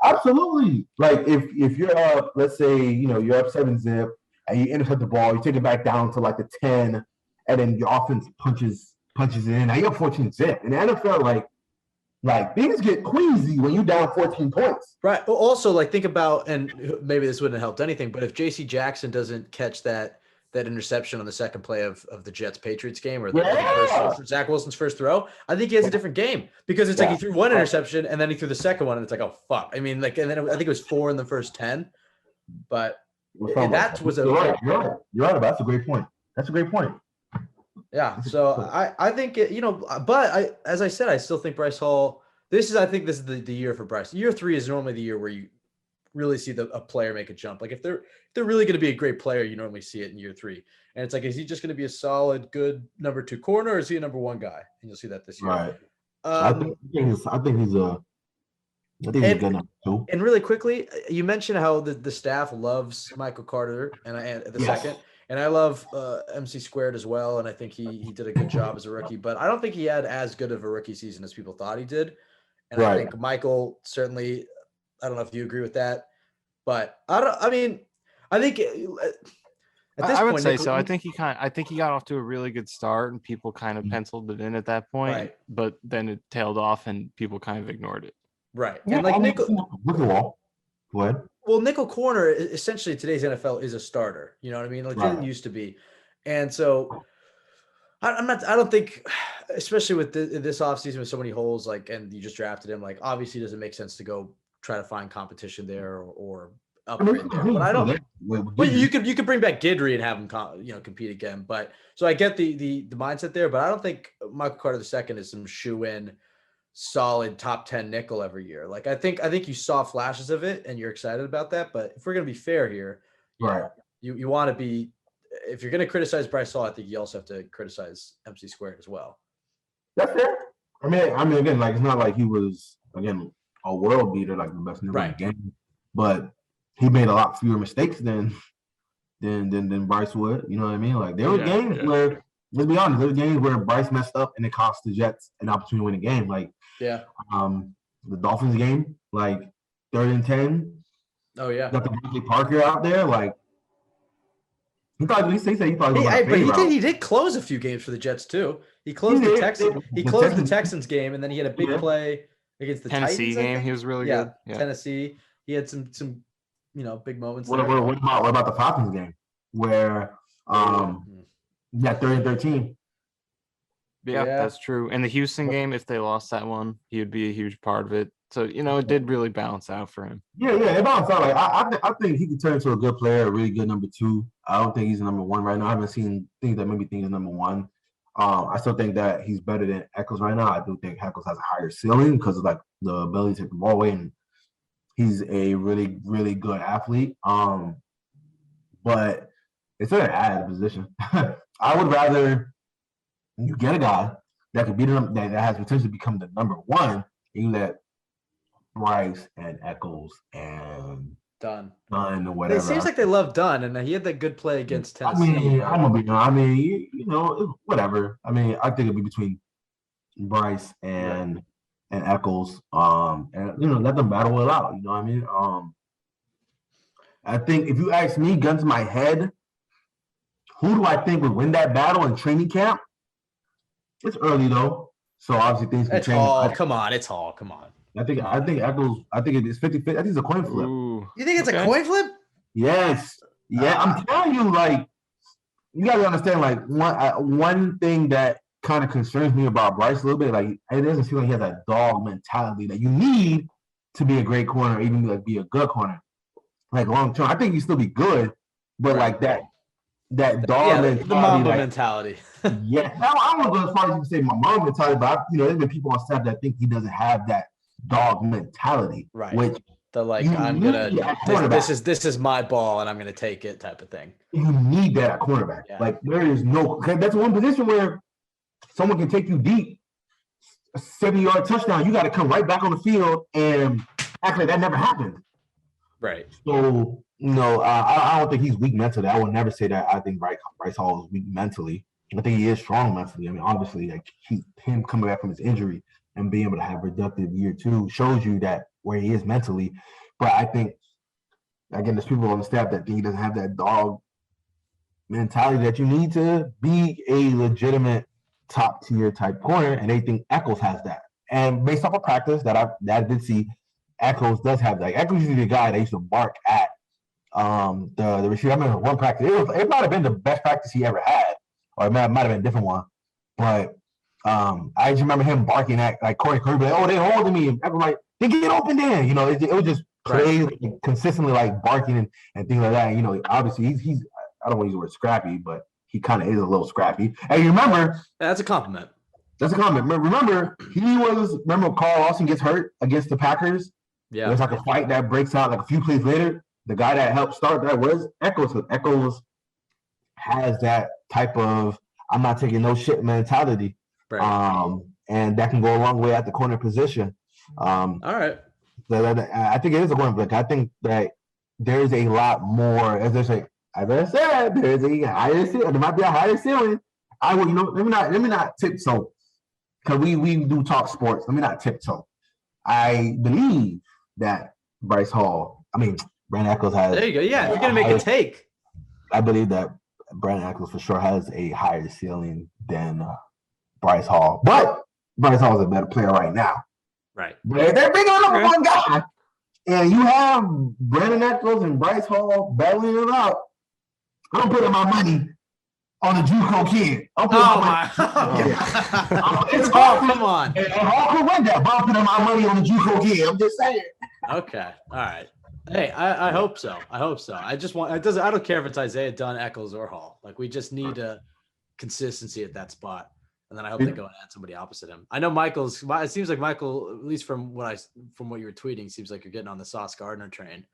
B: absolutely. Like if you're up, let's say you're up 7-0 and you intercept the ball, you take it back down to like the 10, and then your offense punches it in. Now you're 14-0. In the NFL, like things get queasy when you're down 14 points.
A: Right. Well, also, like think about, and maybe this wouldn't have helped anything, but if J.C. Jackson doesn't catch that interception on the second play of the Jets-Patriots game, or Zach Wilson's first throw, I think he has a different game because it's like he threw one interception and then he threw the second one, and it's like, oh fuck. I mean, like, and then I think it was 4 in the first 10, but that was
B: You're right. That's a great point.
A: Yeah, so I think but as I said, I still think Bryce Hall. This is the year for Bryce. Year 3 is normally the year where you really see a player make a jump. Like if they're really going to be a great player, you normally see it in year 3. And it's like, is he just going to be a solid, good number 2 corner, or is he a number 1 guy? And you'll see that this year.
B: Right. I think he's a good number 2.
A: And really quickly, you mentioned how the staff loves Michael Carter and the second. And I love MC Squared as well, and I think he did a good job as a rookie. But I don't think he had as good of a rookie season as people thought he did. And I think Michael certainly. I don't know if you agree with that, but I think at this
C: I would
A: point,
C: say so. I think he got off to a really good start, and people kind of penciled it in at that point.
A: Right.
C: But then it tailed off, and people kind of ignored it.
A: Right.
B: Yeah,
A: and like nickel.
B: What?
A: Well, nickel corner essentially today's NFL is a starter. You know what I mean? Like it didn't used to be, and so I don't think, especially with this offseason with so many holes, like, and you just drafted him, like obviously it doesn't make sense to go try to find competition there or upgrade there. But I don't. Well, you could bring back Guidry and have him compete again. But so I get the mindset there, but I don't think Michael Carter II is some shoe-in solid top 10 nickel every year. Like I think you saw flashes of it and you're excited about that. But if we're gonna be fair here, you want to be, if you're gonna criticize Bryce Hall, I think you also have to criticize MC Squared as well.
B: That's fair. I mean, again, like it's not like he was again a world beater, like the best in the
A: Right.
B: game, but he made a lot fewer mistakes than Bryce would. You know what I mean? Like there were games where, let's be honest, there were games where Bryce messed up and it cost the Jets an opportunity to win a game. Like the Dolphins game, like 3rd and 10.
A: Oh yeah.
B: Got the Bradley Parker out there, like. He said he thought he was
A: but he did close a few games for the Jets too. He closed the Texans. He closed the Texans game, and then he had a big play against the
C: Tennessee
A: Titans
C: game. He was really good. Yeah,
A: Tennessee. He had some big moments.
B: What about the Falcons game where that 3rd and 13?
C: Yeah, that's true. And the Houston game, if they lost that one, he would be a huge part of it. So, it did really balance out for him.
B: Yeah, it balanced out. Like I think he could turn into a good player, a really good number 2. I don't think he's number 1 right now. I haven't seen things that maybe think he's number 1. I still think that he's better than Echols right now. I do think Echols has a higher ceiling because of like the ability to take the ball away, and he's a really, really good athlete. But it's an added position. I would rather you get a guy that could beat him, that has potentially become the number 1, and you let Bryce and Echols and
A: Dunn
B: or whatever.
A: It seems like they love Dunn, and he had that good play against Tennessee.
B: Whatever. I mean, I think it'd be between Bryce and Echols, and let them battle it out. You know what I mean? I think if you ask me, gun to my head, who do I think would win that battle in training camp? It's early though, so obviously things can change.
A: Come on, it's Hall. Come on.
B: I think Echols. I think it's 50-50. I think it's a coin flip.
C: Ooh,
A: you think it's a coin flip?
B: Yes. Yeah, I'm telling you, like, you gotta understand, like, one thing that kind of concerns me about Bryce a little bit, like, it doesn't feel like he has that dog mentality that you need to be a great corner, even like be a good corner, like long term. I think you still be good, but like that dog mentality,
A: the Mamba mentality.
B: Yeah, now I don't go as far as you say my Mamba mentality, but there's been people on staff that think he doesn't have that dog mentality,
A: right?
B: Which
A: the like I'm gonna this is my ball and I'm gonna take it type of thing.
B: You need that at cornerback. Yeah. Like there is no. That's one position where someone can take you deep, a 70-yard touchdown. You got to come right back on the field and act like that never happened.
A: Right.
B: So I don't think he's weak mentally. I would never say that. I think Bryce Hall is weak mentally. I think he is strong mentally. I mean, obviously, like him coming back from his injury and being able to have a productive year 2 shows you that where he is mentally. But I think, again, there's people on the staff that think he doesn't have that dog mentality that you need to be a legitimate top-tier type corner, and they think Echols has that. And based off of practice that I did see, Echols does have that. Echols is the guy that used to bark at the receiver. I remember one practice. It might have been the best practice he ever had, or it might have been a different one. But I just remember him barking at like Corey Kirby, like, "Oh, they're holding me." And everyone like, "They get open there." It was just play consistently like barking and things like that. And, obviously he's I don't want to use the word scrappy, but he kind of is a little scrappy. And you remember
A: that's a compliment.
B: That's a compliment. Remember Carl Lawson gets hurt against the Packers.
A: Yeah,
B: there's like a fight that breaks out like a few plays later. The guy that helped start that was Echols. Echols has that type of I'm not taking no shit mentality. Right. And that can go a long way at the corner position.
A: All right.
B: I think it is a corner flick. I think that there's a lot more, as I said, there's a higher ceiling. There might be a higher ceiling. I would, let me not tiptoe, because we do talk sports. Let me not tiptoe. I believe that Brandin Echols has.
A: There you go. Yeah, you're gonna make a take.
B: I believe that Brandin Echols for sure has a higher ceiling than Bryce Hall, but Bryce Hall is a better player right now.
A: Right.
B: But they're big on number 1 guy, and you have Brandin Echols and Bryce Hall battling it out. I'm putting my money on the JUCO kid. I'm putting my money. It's Hall.
A: Come on.
B: And Hall could win that, but I'm putting my money on the JUCO kid. I'm just saying.
A: Okay. All right. Hey, I hope so. I just want. I don't care if it's Isaiah Dunn, Echols, or Hall. Like we just need a consistency at that spot. And then I hope they go and add somebody opposite him. I know it seems like Michael, at least from what you were tweeting, seems like you're getting on the Sauce Gardner train.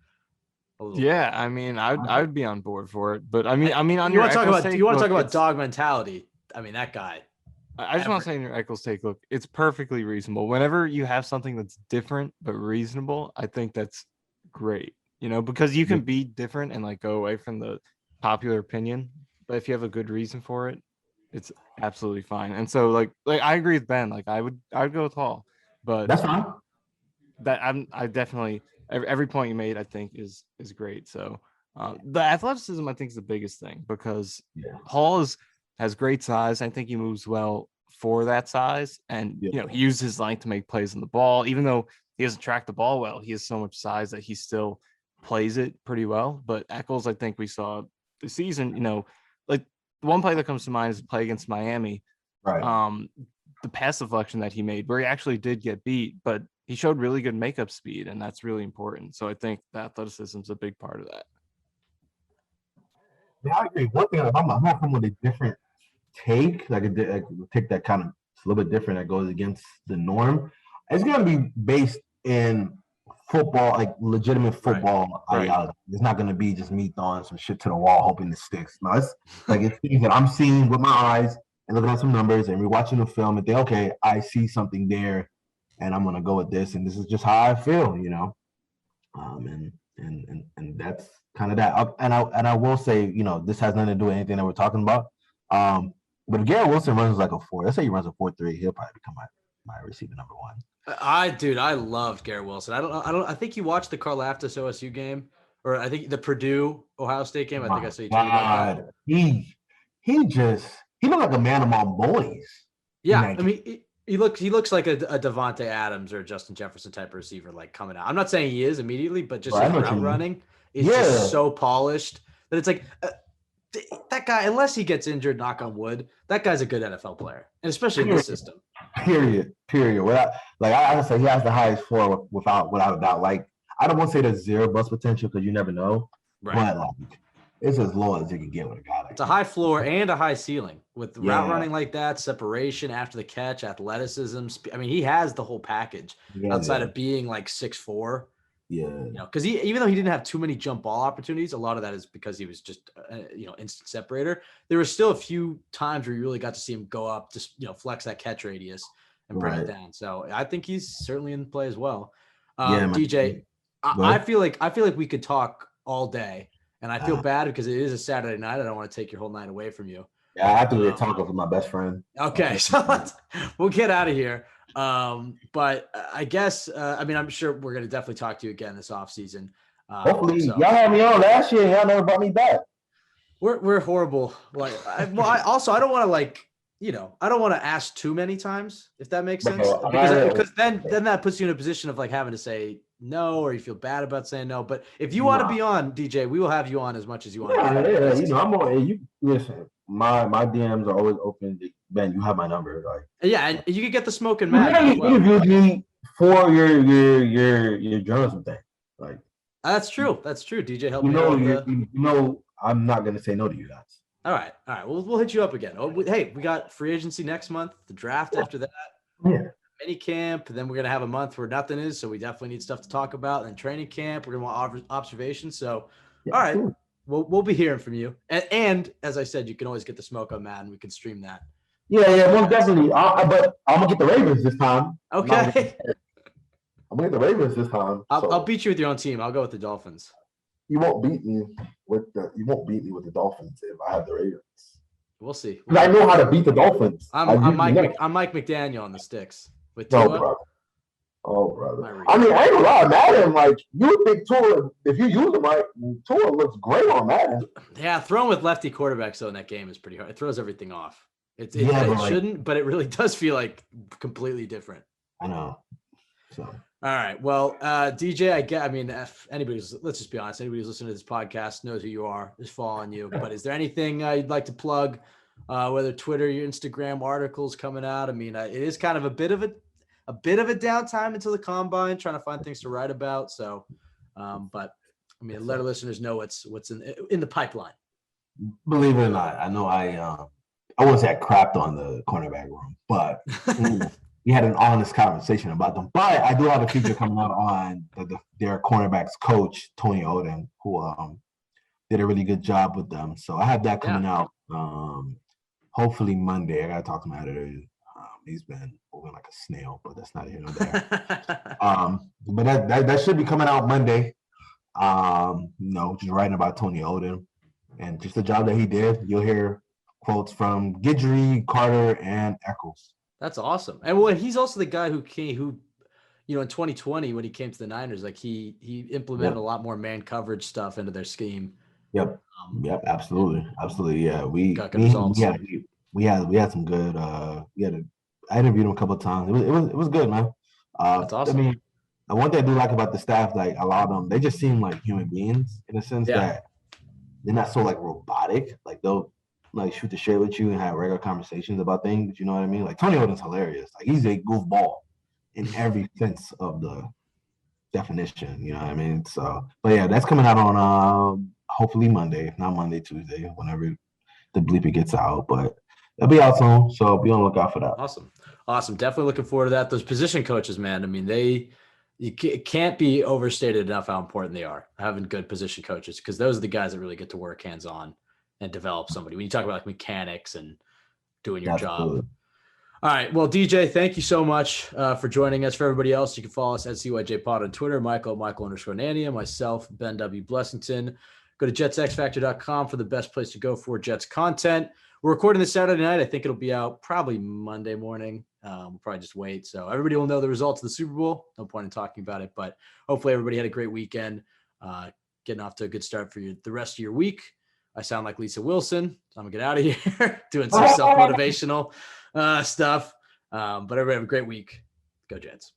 C: Yeah, I mean, I would be on board for it. But I mean, on
A: you want to talk about dog mentality? I mean, that guy.
C: I just want to say in your Echols take, look, it's perfectly reasonable. Whenever you have something that's different but reasonable, I think that's great. Because you can be different and like go away from the popular opinion, but if you have a good reason for it, it's absolutely fine. And so like I agree with Ben. Like I would go with Hall, but
B: That's fine.
C: I definitely every point you made I think is great. So the athleticism I think is the biggest thing because Hall has great size. I think he moves well for that size, and he uses his length to make plays on the ball. Even though he doesn't track the ball well, he has so much size that he still plays it pretty well. But Echols, I think we saw this season, like the one play that comes to mind is a play against Miami.
B: Right.
C: The pass deflection that he made where he actually did get beat, but he showed really good makeup speed, and that's really important. So I think the athleticism is a big part of that.
B: Yeah, I agree. One thing I'm not from with a different take, like a take that kind of it's a little bit different that goes against the norm. It's gonna be based in football, like legitimate football ideology. It's not gonna be just me throwing some shit to the wall hoping it sticks. No, it's like it's things that I'm seeing with my eyes and looking at some numbers and rewatching the film and think, okay, I see something there, and I'm gonna go with this, and this is just how I feel, and that's kind of that. And I will say, this has nothing to do with anything that we're talking about. But if Garrett Wilson runs like a 4, let's say he runs a 4.3, he'll probably become my receiver number 1.
A: I loved Garrett Wilson. I think you watched the Karlaftis OSU game, or I think the Purdue Ohio State game. I think I saw you tweeted about that.
B: He looked like a man among boys.
A: Yeah, I mean he looks like a Devontae Adams or a Justin Jefferson type of receiver, like coming out. I'm not saying he is immediately, but just his route running is just so polished that it's like that guy, unless he gets injured, knock on wood, that guy's a good NFL player, and especially in this system.
B: Period. I say he has the highest floor without a doubt. Like I don't want to say there's zero bust potential because you never know, but like it's as low as you can get with a guy like that.
A: It's a high floor and a high ceiling with route running like that, separation after the catch, athleticism. I mean, he has the whole package outside of being like 6'4".
B: Yeah.
A: Because even though he didn't have too many jump ball opportunities, a lot of that is because he was just instant separator. There were still a few times where you really got to see him go up, just flex that catch radius and bring it down. So I think he's certainly in play as well. DJ, I feel like we could talk all day, and I feel bad because it is a Saturday night. I don't want to take your whole night away from you.
B: Yeah, I have to really talk with my best friend.
A: Okay, so we'll get out of here. But I guess I'm sure we're gonna definitely talk to you again this offseason.
B: Hopefully, y'all had me on last year. Y'all never brought me back.
A: We're horrible. Like, I don't want to I don't want to ask too many times, if that makes sense. Because then that puts you in a position of like having to say no, or you feel bad about saying no. But if you want to be on, DJ, we will have you on as much as you want.
B: I'm on. You listen. My DMs are always open. Ben, you have my number. Like,
A: and you can get the smoke and match.
B: You interviewed me for your journalism thing. Like,
A: that's true. DJ helped me.
B: I'm not gonna say no to you guys.
A: All right. We'll hit you up again. Hey, we got free agency next month. The draft after that.
B: Yeah.
A: Mini camp. Then we're gonna have a month where nothing is, so we definitely need stuff to talk about. And then training camp. We're gonna want observations. So, all right. Cool. We'll be hearing from you. And as I said, you can always get the smoke on Madden. We can stream that.
B: Yeah, most definitely. But I'm gonna get the Ravens this time.
A: Okay.
B: I'm gonna get the Ravens this time.
A: I'll beat you with your own team. I'll go with the Dolphins.
B: You won't beat me with the Dolphins if I have the Ravens.
A: We'll see.
B: I know how to beat the Dolphins.
A: I'm Mike McDaniel on the sticks with Tua.
B: Oh, brother. I mean, I ain't gonna lie, Madden, like, you would think Tua, if you use him right, Tua looks great on Madden.
A: Yeah, throwing with lefty quarterbacks, though, in that game is pretty hard. It throws everything off. It shouldn't, but it really does feel like completely different.
B: I know. So.
A: All right. Well, DJ, if let's just be honest, anybody who's listening to this podcast knows who you are, is following you. But is there anything you'd like to plug, whether Twitter, your Instagram, articles coming out? I mean, it is kind of a bit of a downtime until the combine, trying to find things to write about. So, but I mean, let our listeners know what's in the pipeline.
B: Believe it or not, I know I wouldn't say I crapped on the cornerback room, but we had an honest conversation about them. But I do have a feature coming out on their cornerbacks coach, Tony Oden, who did a really good job with them. So I have that coming out. hopefully Monday. I gotta talk to my editor. He's been moving like a snail, but that's not here nor there. But that should be coming out Monday. Just writing about Tony Odom and just the job that he did. You'll hear quotes from Guidry, Carter, and Echols.
A: That's awesome. And he's also the guy who in 2020 when he came to the Niners, like he implemented a lot more man coverage stuff into their scheme.
B: Yep. Absolutely. Yeah. We had some good. I interviewed him a couple of times. It was good, man.
A: That's awesome.
B: I mean, and one thing I do like about the staff, like a lot of them, they just seem like human beings in a sense that they're not so like robotic. Like they'll like shoot the shit with you and have regular conversations about things. You know what I mean? Like Tony Odom's hilarious. Like he's a goofball in every sense of the definition. You know what I mean? So, but yeah, that's coming out on hopefully Monday, if not Monday, Tuesday, whenever the bleeper gets out. But it'll be out soon, so be on the lookout for that.
A: Awesome. Definitely looking forward to that. Those position coaches, man. I mean, it can't be overstated enough how important they are, having good position coaches, because those are the guys that really get to work hands-on and develop somebody. When you talk about like mechanics and doing your job. All right. Well, DJ, thank you so much for joining us. For everybody else, you can follow us at CYJ Pod on Twitter, Michael_Nania, myself, Ben W. Blessington. Go to jetsxfactor.com for the best place to go for Jets content. We're recording this Saturday night. I think it'll be out probably Monday morning. We'll probably just wait. So everybody will know the results of the Super Bowl. No point in talking about it, but hopefully everybody had a great weekend, getting off to a good start for the rest of your week. I sound like Lisa Wilson. So I'm gonna get out of here doing some self-motivational stuff. But everybody have a great week. Go Jets.